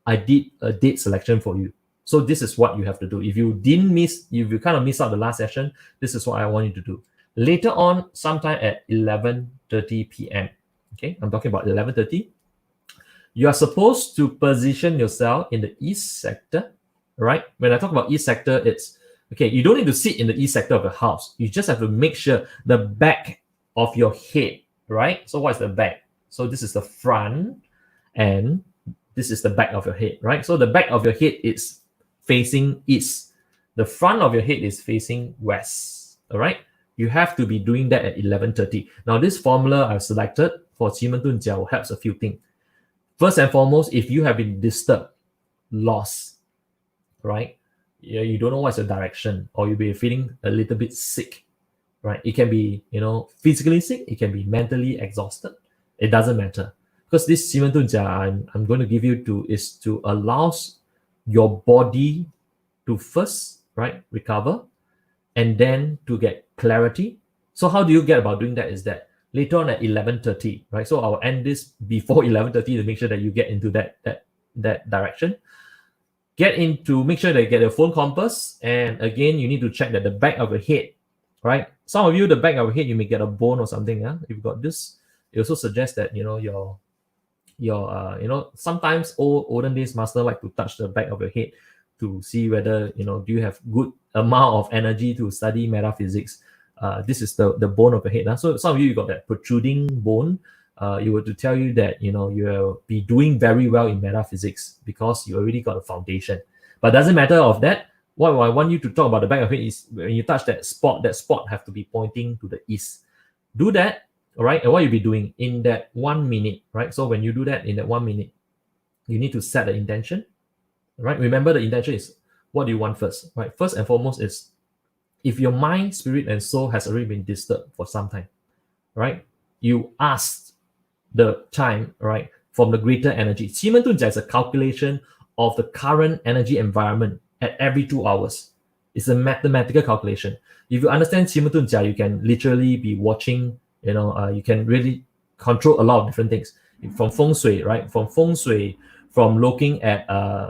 I did a date selection for you. So this is what you have to do. If you kind of miss out the last session, this is what I want you to do. Later on, sometime at 11:30 p.m. Okay, I'm talking about 11:30. You are supposed to position yourself in the east sector, right? When I talk about east sector, it's okay. You don't need to sit in the east sector of the house. You just have to make sure the back of your head, right? So what's the back? So this is the front. and this is the back of your head, right? So the back of your head is facing east. The front of your head is facing west, all right? You have to be doing that at 11:30. Now, this formula I've selected for 奇门遁甲 will help a few things. First and foremost, if you have been disturbed, lost, right? You don't know what's your direction, or you'll be feeling a little bit sick, right? It can be, physically sick. It can be mentally exhausted. It doesn't matter. Because this 奇门遁甲I'm going to give you is to allow your body to first, right, recover, and then to get clarity. So how do you get about doing that is that later on at 11:30, right? So I'll end this before 11:30 to make sure that you get into that direction. Make sure that you get a phone compass, and again, you need to check that the back of your head, right? Some of you, the back of your head, you may get a bone or something. Yeah, if you've got this, it also suggests that sometimes olden days master like to touch the back of your head to see whether do you have good amount of energy to study metaphysics. This is the bone of your head. So some of you got that protruding bone. You were to tell you that you'll be doing very well in metaphysics because you already got a foundation. But doesn't matter of that. What I want you to talk about the back of it is when you touch that spot have to be pointing to the east. Do that, all right? And what you'll be doing in that 1 minute, right? So when you do that in that 1 minute, you need to set the intention, right? Remember the intention is what do you want first, right? First and foremost is if your mind, spirit, and soul has already been disturbed for some time, right? You ask the time, right, from the greater energy. 奇门遁甲 is a calculation of the current energy environment at every 2 hours. It's a mathematical calculation. If you understand 奇门遁甲, you can literally be watching, you can really control a lot of different things. From feng shui, right? From feng shui, from looking at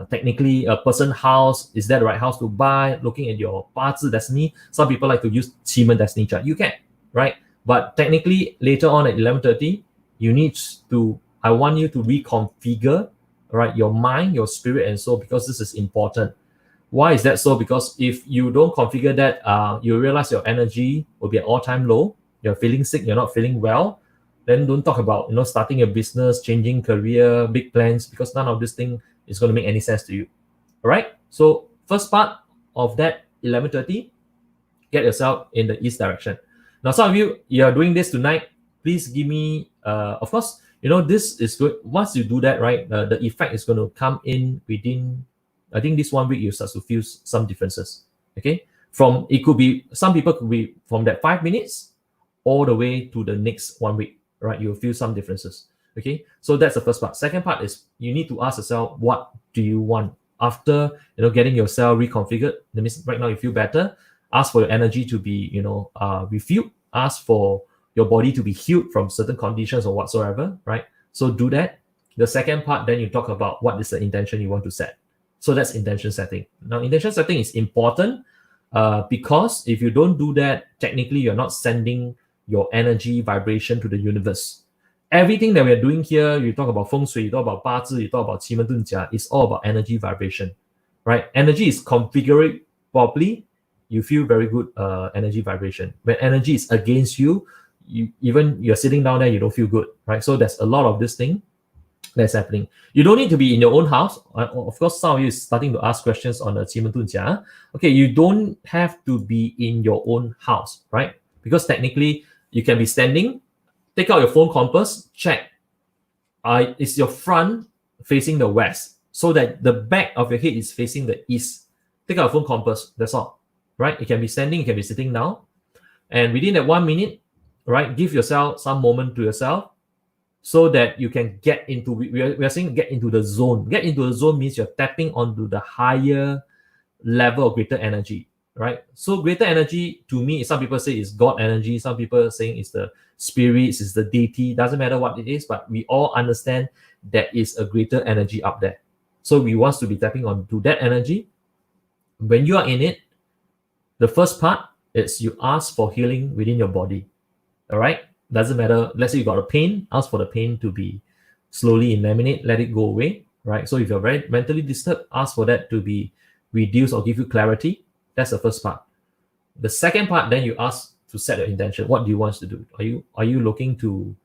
technically a person's house, is that the right house to buy? Looking at your Bazi destiny. Some people like to use 奇门 destiny chart. You can, right? But technically, later on at 11:30, I want you to reconfigure, right, your mind, your spirit, and soul, because this is important. Why is that so? Because if you don't configure that, you realize your energy will be at all-time low. You're feeling sick, you're not feeling well. Then don't talk about starting a business, changing career, big plans, because none of this thing is going to make any sense to you. All right. So first part of that 11:30, get yourself in the east direction. Now, some of you are doing this tonight. Please give me, of course, this is good. Once you do that, right, the effect is going to come in within, I think this 1 week, you start to feel some differences. Okay. Some people could be from that 5 minutes all the way to the next 1 week, right? You'll feel some differences. Okay. So that's the first part. Second part is you need to ask yourself, what do you want? After, getting yourself reconfigured, that means right now you feel better. Ask for your energy to be, refilled. Ask for your body to be healed from certain conditions or whatsoever, right? So do that. The second part, then you talk about what is the intention you want to set. So that's intention setting. Now, intention setting is important because if you don't do that, technically you're not sending your energy vibration to the universe. Everything that we're doing here, you talk about feng shui, you talk about Bazi, you talk about 奇门遁甲, it's all about energy vibration, right? Energy is configured properly, you feel very good energy vibration. When energy is against you, you're sitting down there, you don't feel good, right? So there's a lot of this thing that's happening. You don't need to be in your own house. Of course, some of you is starting to ask questions on the 奇门遁甲. Okay, you don't have to be in your own house, right? Because technically, you can be standing, take out your phone compass, check. Is your front facing the west so that the back of your head is facing the east? Take out your phone compass, that's all, right? You can be standing, you can be sitting down. And within that 1 minute, right, give yourself some moment to yourself so that you can get into, we are saying get into the zone. Get into the zone means you're tapping onto the higher level of greater energy, right? So greater energy to me, some people say is God energy, some people are saying it's the spirits, it's the deity, doesn't matter what it is, but we all understand there is a greater energy up there. So we want to be tapping onto that energy. When you are in it, the first part is you ask for healing within your body. All right, doesn't matter. Let's say you got a pain, ask for the pain to be slowly eliminate, let it go away, right? So if you're very mentally disturbed, ask for that to be reduced or give you clarity. That's the first part. The second part, then you ask to set your intention. What do you want to do? Are you looking to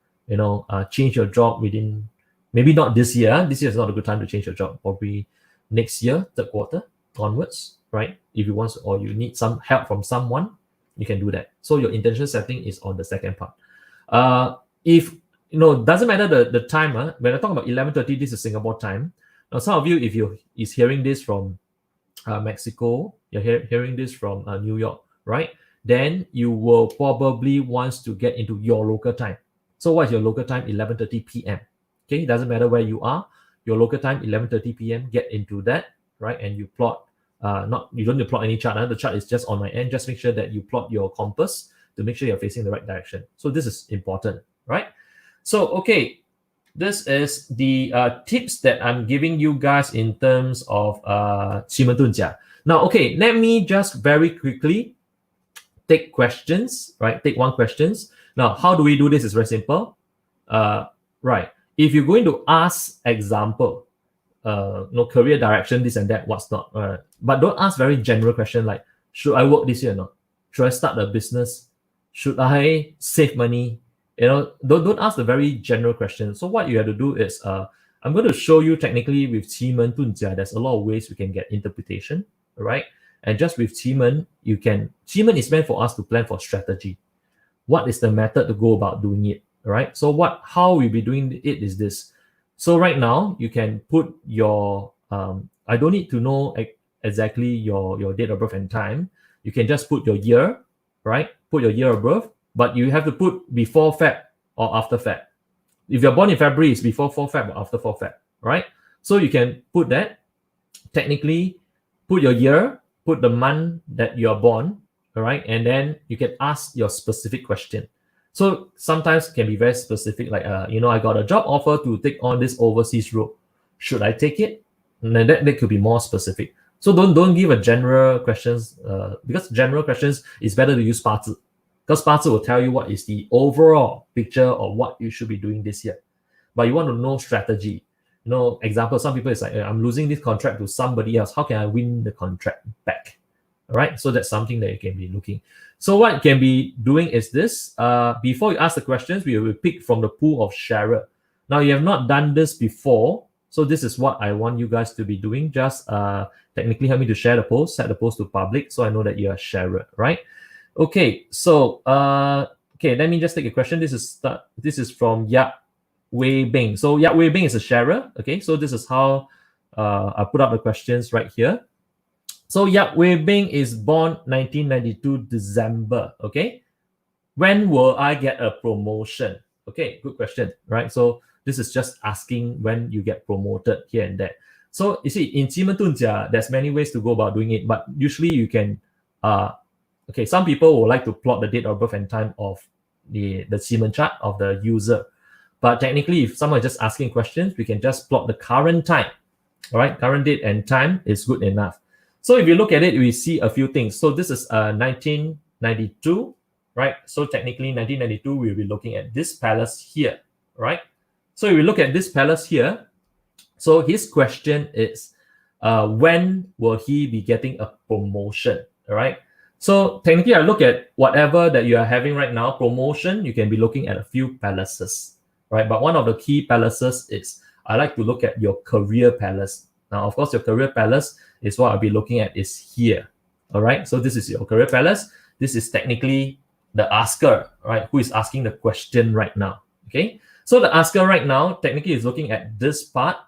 change your job within Maybe not this year. This year is not a good time to change your job. Probably next year, third quarter onwards, right? If you want or you need some help from someone, you can do that. So your intention setting is on the second part. If doesn't matter the time. When I talk about 11:30, this is Singapore time. Now, some of you, if you is hearing this from Mexico, you're hearing this from New York, right? Then you will probably want to get into your local time. So what is your local time? 11:30 p.m. Okay, it doesn't matter where you are. Your local time, 11:30 p.m. Get into that, right? And you plot. You don't need to plot any chart. The chart is just on my end. Just make sure that you plot your compass to make sure you're facing the right direction. So this is important, right? So okay, this is the tips that I'm giving you guys in terms of 奇门遁甲. Now, okay, let me just very quickly take questions, right? Take one questions. Now, how do we do this? It's very simple. Right. If you're going to ask example, career direction, this and that, what's not. But don't ask very general question like, should I work this year or not? Should I start a business? Should I save money? Don't ask the very general question. So what you have to do is, I'm going to show you technically with 奇门遁甲, there's a lot of ways we can get interpretation, right? And just with 奇门,奇门is meant for us to plan for strategy. What is the method to go about doing it, right? So how we'll be doing it is this. So right now, you can put your, I don't need to know exactly your date of birth and time. You can just put your year, right? Put your year of birth, but you have to put before Feb or after Feb. If you're born in February, it's before 4 Feb or after 4 Feb, right? So you can put that, technically, put your year, put the month that you're born, all right? And then you can ask your specific question. So sometimes it can be very specific, like, I got a job offer to take on this overseas role. Should I take it? And then that could be more specific. So don't give a general questions, because general questions is better to use Parcel. Because Parcel will tell you what is the overall picture of what you should be doing this year. But you want to know strategy. Example, some people is like, I'm losing this contract to somebody else. How can I win the contract back? All right, so that's something that you can be looking. So what you can be doing is this. Before you ask the questions, we will pick from the pool of sharer. Now, you have not done this before, so this is what I want you guys to be doing. Just technically help me to share the post, set the post to public, so I know that you're a sharer, right? Okay, so let me just take a question. This is from Yap Wei Bing. So Yap Wei Bing is a sharer. Okay, so this is how I put up the questions right here. So Yap Wei Bing is born 1992 December. Okay, when will I get a promotion? Okay, good question, right? So this is just asking when you get promoted here and there. So you see, in 奇门遁甲, there's many ways to go about doing it, but usually you can, some people will like to plot the date of birth and time of the 奇门chart of the user. But technically, if someone is just asking questions, we can just plot the current time. All right, current date and time is good enough. So if you look at it, we see a few things. So this is 1992, right? So technically 1992, we'll be looking at this palace here, right? So if we look at this palace here, so his question is, when will he be getting a promotion, all right? So technically, I look at whatever that you are having right now, promotion, you can be looking at a few palaces, right? But one of the key palaces is, I like to look at your career palace. Now, of course, your career palace is what I'll be looking at is here, all right? So this is your career palace. This is technically the asker, right? Who is asking the question right now, okay? So the asker right now technically is looking at this part,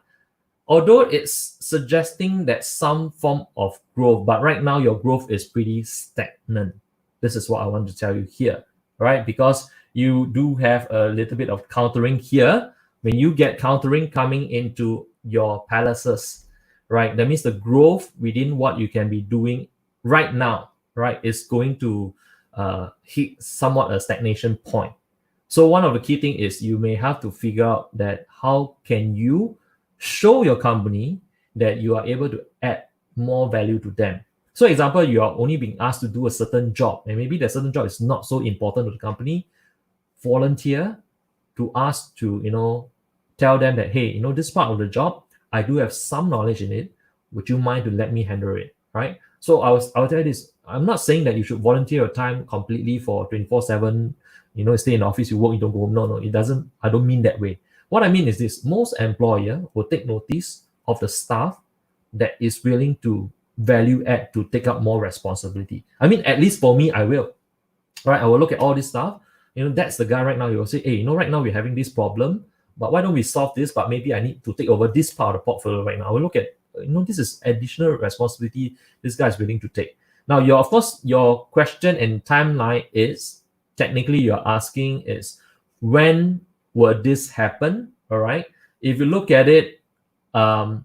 although it's suggesting that some form of growth, but right now your growth is pretty stagnant. This is what I want to tell you here, right? Because you do have a little bit of countering here. When you get countering coming into your palaces, right? That means the growth within what you can be doing right now, right, is going to hit somewhat a stagnation point. So one of the key things is you may have to figure out that how can you show your company that you are able to add more value to them. So example, you are only being asked to do a certain job, and maybe that certain job is not so important to the company. Volunteer to ask to, tell them that, hey, this part of the job, I do have some knowledge in it. Would you mind to let me handle it, right? So I'll tell you this. I'm not saying that you should volunteer your time completely for 24/7, stay in the office, you work, you don't go home. No, it doesn't. I don't mean that way. What I mean is this: most employer will take notice of the staff that is willing to value add to take up more responsibility. I mean, at least for me, I will. Right? I will look at all this stuff. That's the guy right now. You will say, hey, right now we're having this problem, but why don't we solve this? But maybe I need to take over this part of the portfolio right now. I will look at, this is additional responsibility this guy is willing to take. Now, of course, your question and timeline is, technically you're asking is, when will this happen? All right. If you look at it, I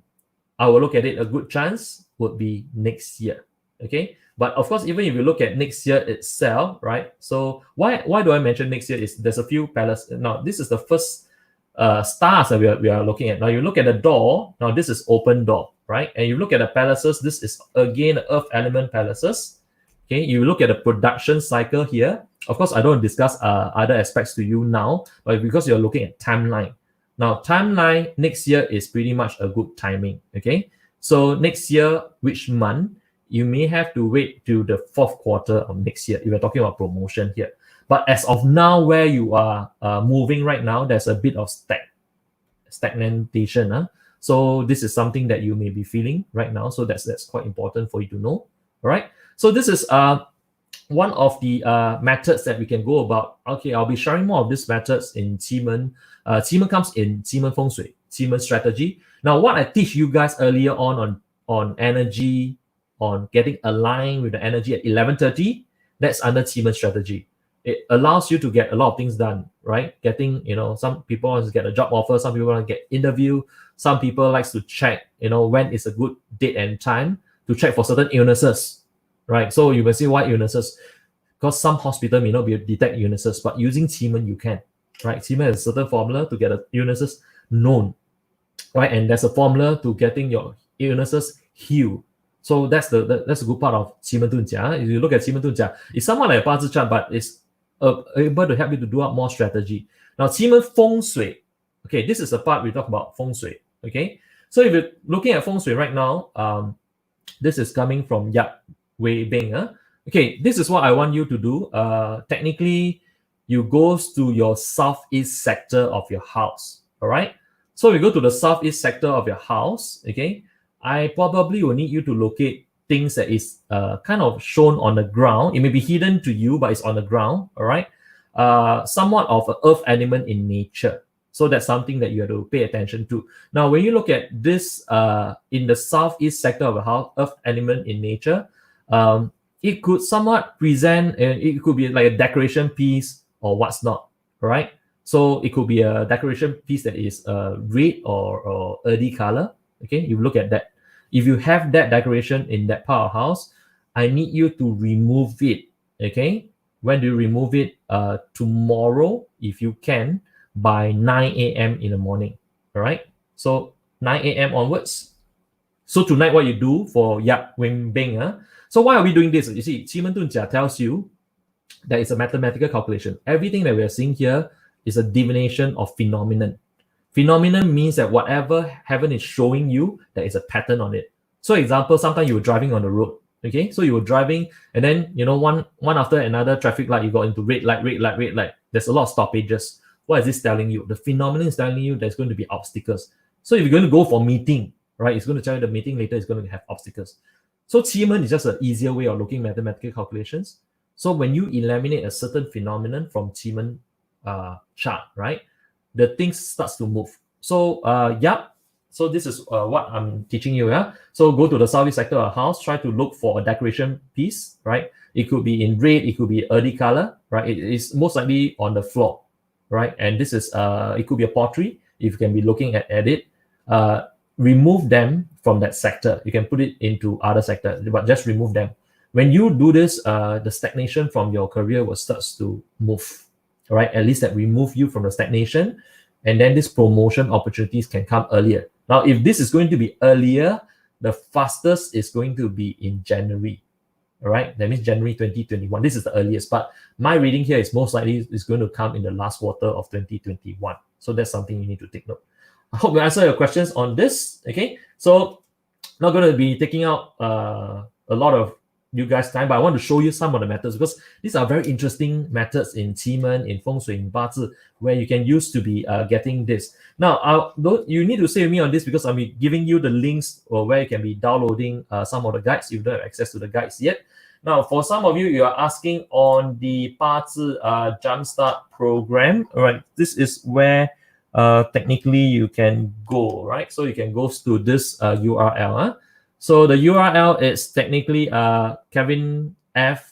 will look at it, a good chance would be next year. Okay. But of course, even if you look at next year itself, right? So why do I mention next year? Is there's a few palaces. Now, this is the first stars that we are looking at. Now, you look at the door. Now, this is open door, right? And you look at the palaces. This is, again, earth element palaces. Okay, you look at the production cycle here. Of course, I don't discuss other aspects to you now, but because you're looking at timeline. Now, timeline next year is pretty much a good timing, okay? So next year, which month? You may have to wait till the fourth quarter of next year if you're talking about promotion here. But as of now, where you are moving right now, there's a bit of stagnation. Huh? So this is something that you may be feeling right now. So that's quite important for you to know. All right. So this is one of the methods that we can go about. Okay, I'll be sharing more of these methods in Qimen. Qimen comes in Qimen Feng Shui, Qimen strategy. Now, what I teach you guys earlier on energy, on getting aligned with the energy at 11:30, that's under Qimen strategy. It allows you to get a lot of things done, right? Getting, some people want to get a job offer, some people want to get interview, some people likes to check, when is a good date and time to check for certain illnesses, right? So you will say, why illnesses? Because some hospital may not be able to detect illnesses, but using Qimen you can, right? Qimen has a certain formula to get the illnesses known, right? And there's a formula to getting your illnesses healed. So that's a good part of Qimen Dunjia. If you look at Qimen Dunjia, it's somewhat like a Bazi chart, but it's able to help you to do up more strategy. Now, Qimen Feng Shui, okay, this is the part we talk about Feng Shui, okay? So if you're looking at Feng Shui right now, this is coming from Yap Wei Bing. Okay, this is what I want you to do. Technically, you go to your southeast sector of your house, all right? So we go to the southeast sector of your house, okay? I probably will need you to locate things that is kind of shown on the ground. It may be hidden to you, but it's on the ground, all right? Somewhat of an earth element in nature. So that's something that you have to pay attention to. Now, when you look at this in the southeast sector of the house, earth element in nature, it could somewhat present, it could be like a decoration piece or what's not, all right? So it could be a decoration piece that is red or earthy color. Okay, you look at that. If you have that decoration in that part of the house, I need you to remove it. Okay, when do you remove it? Tomorrow, if you can, by 9 a.m. in the morning. All right, so 9 a.m. onwards. So tonight, what you do for Yap Wing Bing? So why are we doing this? You see, Qimen Dunjia tells you that it's a mathematical calculation. Everything that we are seeing here is a divination of phenomenon. Phenomenon means that whatever heaven is showing you, there is a pattern on it. So example, sometimes you were driving on the road, okay? So you were driving and then, one after another traffic light, you got into red light. There's a lot of stoppages. What is this telling you? The phenomenon is telling you there's going to be obstacles. So if you're going to go for meeting, right, it's going to tell you the meeting later is going to have obstacles. So Qimen is just an easier way of looking at mathematical calculations. So when you eliminate a certain phenomenon from Qimen chart, right, the things starts to move. So so this is what I'm teaching you. So go to the southeast sector of the house, try to look for a decoration piece, right? It could be in red, it could be earthy color, right? It is most likely on the floor, right? And this is it could be a pottery if you can be looking at it. Remove them from that sector. You can put it into other sector, but just remove them. When you do this, the stagnation from your career will starts to move. All right, at least that remove you from the stagnation, and then these promotion opportunities can come earlier. Now, if this is going to be earlier, the fastest is going to be in January. All right, that means January 2021. This is the earliest, but my reading here is most likely is going to come in the last quarter of 2021. So that's something you need to take note. I hope we answer your questions on this. Okay, so not going to be taking out a lot of you guys time, but I want to show you some of the methods because these are very interesting methods in Qimeng, in Feng Shui, in Bazi, where you can use to be getting this. Now, you need to stay with me on this because I'll be giving you the links or where you can be downloading some of the guides if you don't have access to the guides yet. Now, for some of you, you are asking on the Parcel Jumpstart program. All right, this is where technically you can go, right? So you can go to this URL. So the URL is technically Kevin F,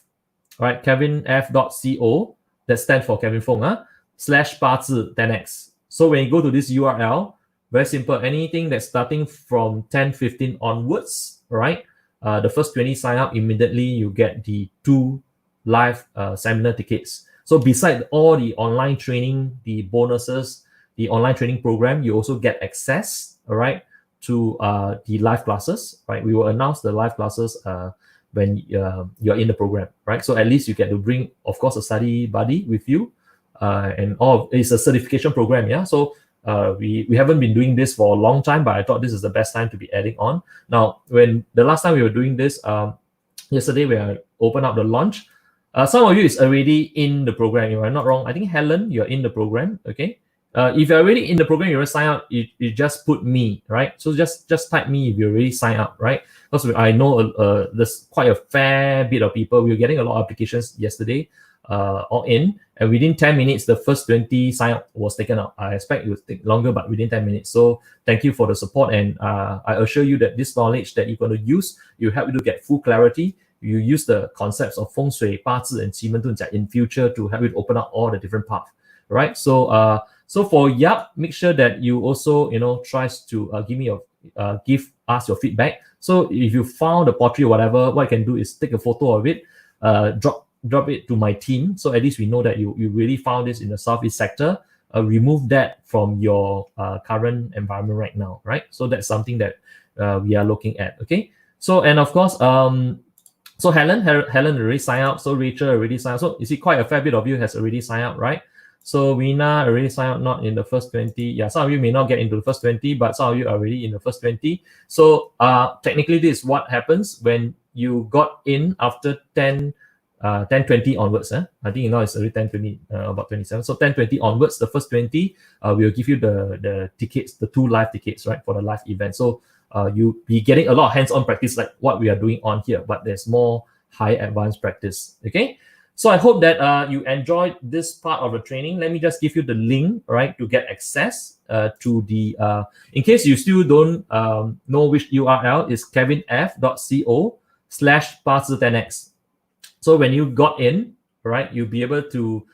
right? kevinf.co, that stands for Kevin Foong, /Parcel 10x. So when you go to this URL, very simple, anything that's starting from 10:15 onwards, right? The first 20 sign up, immediately you get the 2 live seminar tickets. So beside all the online training, the bonuses, the online training program, you also get access, all right, to the live classes, right? We will announce the live classes when you're in the program, right? So at least you get to bring, of course, a study buddy with you, and it's a certification program, yeah. So we haven't been doing this for a long time, but I thought this is the best time to be adding on. Now, when the last time we were doing this, yesterday we opened up the launch. Some of you is already in the program, if I'm not wrong. I think Helen, you're in the program, okay? If you're already in the program, you already sign up, you just put me, right? So just type me if you already sign up, right? Because I know there's quite a fair bit of people. We were getting a lot of applications yesterday, all in, and within 10 minutes, the first 20 sign up was taken up. I expect it would take longer, but within 10 minutes. So thank you for the support, and I assure you that this knowledge that you're going to use, will help you to get full clarity. You use the concepts of Feng Shui, Bazi, and Qimeng in future to help you to open up all the different paths, right? So so for Yap, make sure that you also, tries to give us your feedback. So if you found a pottery or whatever, what I can do is take a photo of it, drop it to my team. So at least we know that you really found this in the Southeast sector. Remove that from your current environment right now, right? So that's something that we are looking at, okay? So, and of course, so Helen already signed up. So Rachel already signed up. So you see quite a fair bit of you has already signed up, right? So Rina already signed up, not in the first 20. Yeah, some of you may not get into the first 20, but some of you are already in the first 20. So technically, this is what happens when you got in after 10:20 onwards. I think it's already 10:20, about 27. So 10:20 onwards, the first 20, we'll give you the tickets, the 2 live tickets, right, for the live event. So you'll be getting a lot of hands-on practice like what we are doing on here, but there's more high advanced practice, okay? So I hope that you enjoyed this part of the training. Let me just give you the link, right, to get access to the, in case you still don't know which URL, is kevinf.co/Parcel10x. So when you got in, right, you'll be able to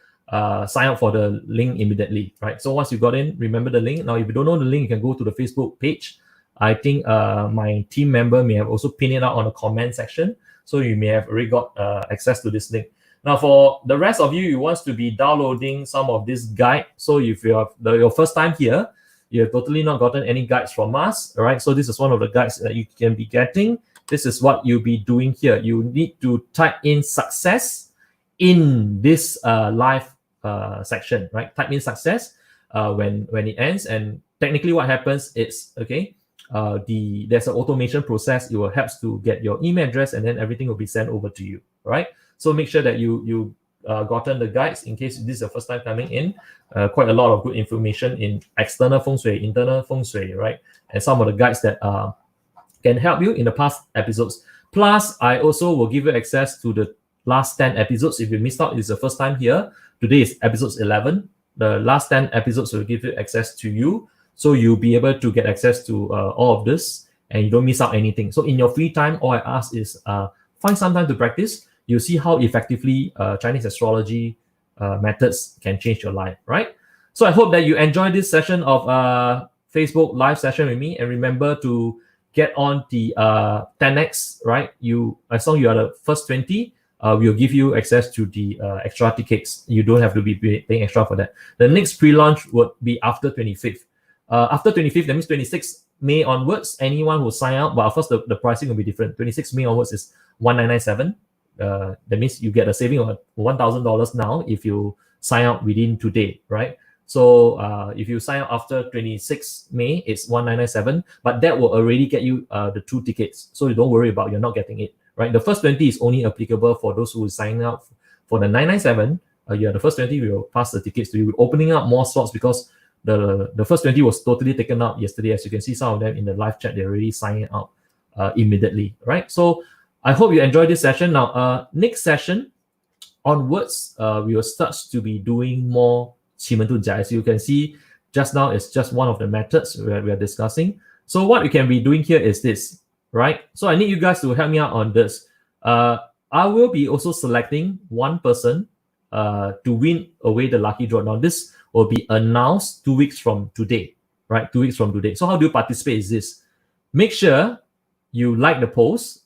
sign up for the link immediately, right? So once you got in, remember the link. Now, if you don't know the link, you can go to the Facebook page. I think my team member may have also pinned it out on the comment section. So you may have already got access to this link. Now, for the rest of you, you want to be downloading some of this guide. So if you have your first time here, you have totally not gotten any guides from us, all right? So this is one of the guides that you can be getting. This is what you'll be doing here. You need to type in success in this live section, right? Type in success when it ends. And technically what happens is, okay, there's an automation process. It will help to get your email address, and then everything will be sent over to you, right? So make sure that you gotten the guides in case this is your first time coming in. Quite a lot of good information in external Feng Shui, internal Feng Shui, right? And some of the guides that can help you in the past episodes. Plus, I also will give you access to the last 10 episodes. If you missed out, it's the first time here. Today is episode 11. The last 10 episodes will give you access to you. So you'll be able to get access to all of this, and you don't miss out anything. So in your free time, all I ask is find some time to practice. You'll see how effectively Chinese astrology methods can change your life, right? So I hope that you enjoyed this session of Facebook live session with me. And remember to get on the 10x, right? As long as you are the first 20, we'll give you access to the extra tickets. You don't have to be paying extra for that. The next pre-launch would be after 25th. After 25th, that means 26th May onwards, anyone who sign up, but of course the pricing will be different. 26th May onwards is 1997. That means you get a saving of $1,000 now if you sign up within today, right? So if you sign up after 26 May, it's 1997, but that will already get you the 2 tickets. So you don't worry about you're not getting it, right? The first 20 is only applicable for those who sign up for the 997. Yeah, the first 20 will pass the tickets to you. We're opening up more slots because the first 20 was totally taken out yesterday. As you can see, some of them in the live chat, they're already signing up immediately, right? So I hope you enjoyed this session. Now, next session onwards, we will start to be doing more 奇门遁甲. As you can see, just now it's just one of the methods we are discussing. So what we can be doing here is this, right? So I need you guys to help me out on this. I will be also selecting one person to win away the lucky draw. Now this will be announced 2 weeks from today, right? 2 weeks from today. So how do you participate is this. Make sure you like the post,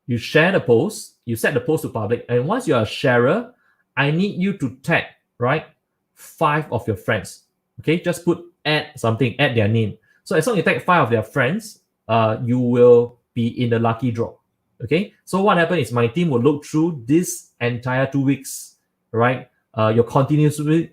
you share the post, you set the post to public, and once you're a sharer, I need you to tag, right, 5 of your friends. Okay, just put add something, add their name. So as long as you tag 5 of their friends, you will be in the lucky draw. Okay, so what happens is my team will look through this entire 2 weeks, right? Your continuously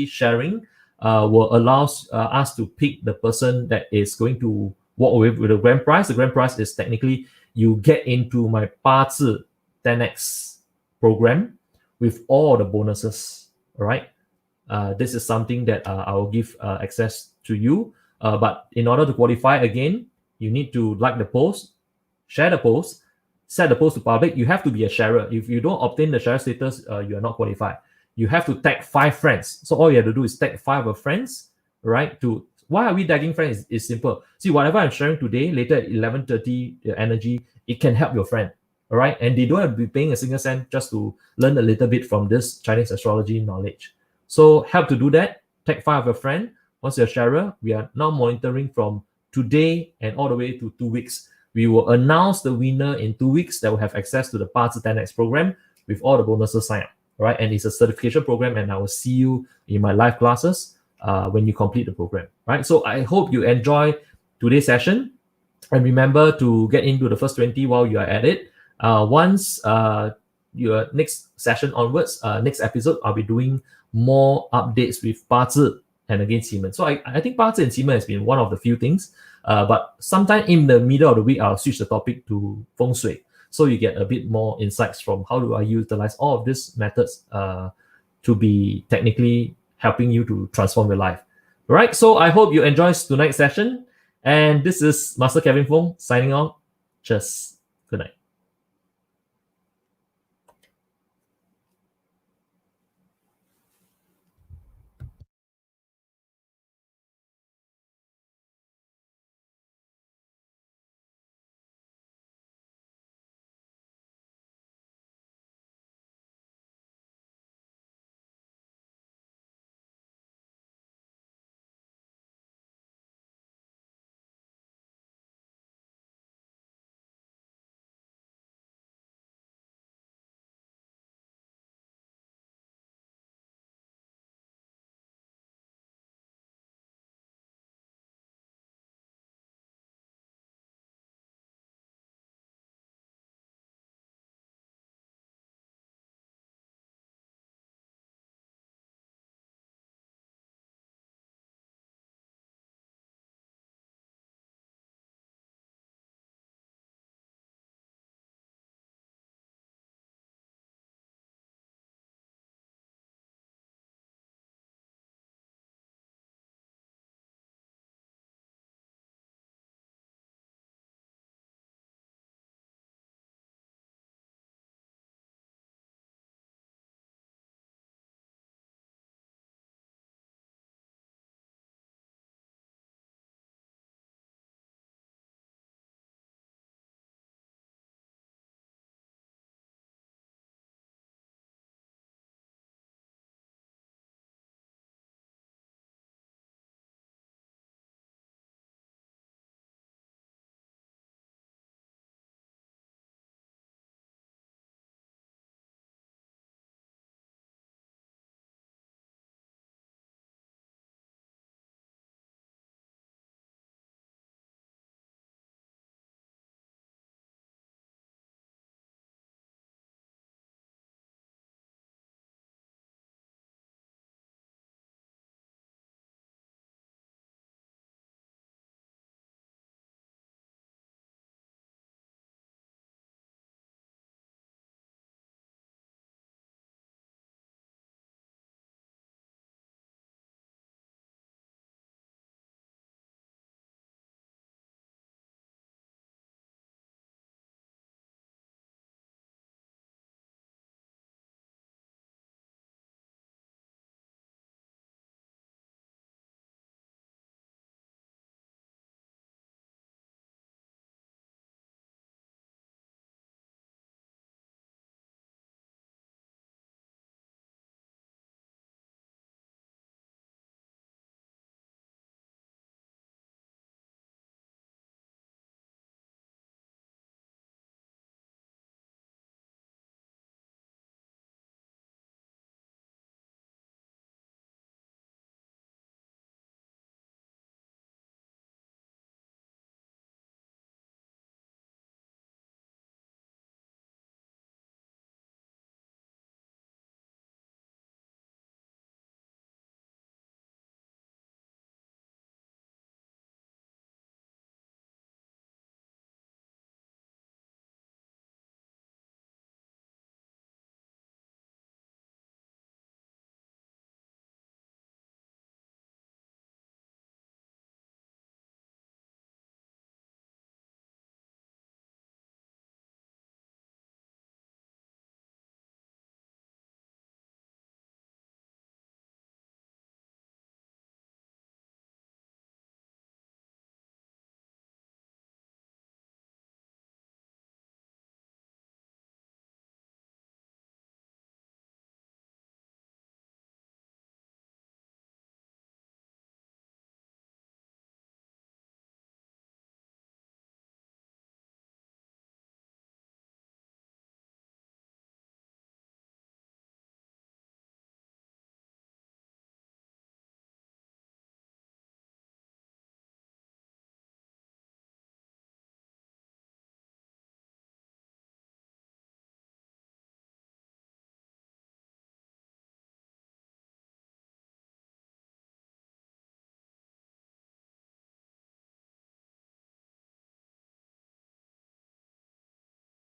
sharing will allow us to pick the person that is going to walk away with the grand prize. The grand prize is technically you get into my Parcel 10x program with all the bonuses. All right. This is something that I will give access to you. But in order to qualify again, you need to like the post, share the post, set the post to public. You have to be a sharer. If you don't obtain the share status, you are not qualified. You have to tag 5 friends. So all you have to do is tag 5 of friends, right? Why are we tagging friends? It's simple. See, whatever I'm sharing today, later at 11:30 energy, it can help your friend, all right? And they don't have to be paying a single cent just to learn a little bit from this Chinese astrology knowledge. So help to do that. Tag 5 of a friend. Once you're a sharer, we are now monitoring from today and all the way to 2 weeks. We will announce the winner in 2 weeks that will have access to the Parcel 10x program with all the bonuses sign up, right? And it's a certification program, and I will see you in my live classes when you complete the program, right? So I hope you enjoy today's session, and remember to get into the first 20 while you are at it. Once your next session onwards, next episode, I'll be doing more updates with Parcel and again Siemens. So I think Parcel and Siemens has been one of the few things, but sometime in the middle of the week, I'll switch the topic to Feng Shui, so you get a bit more insights from how do I utilize all of these methods to be technically helping you to transform your life. All right, so I hope you enjoyed tonight's session, and this is Master Kevin Foong signing off. Cheers. Good night.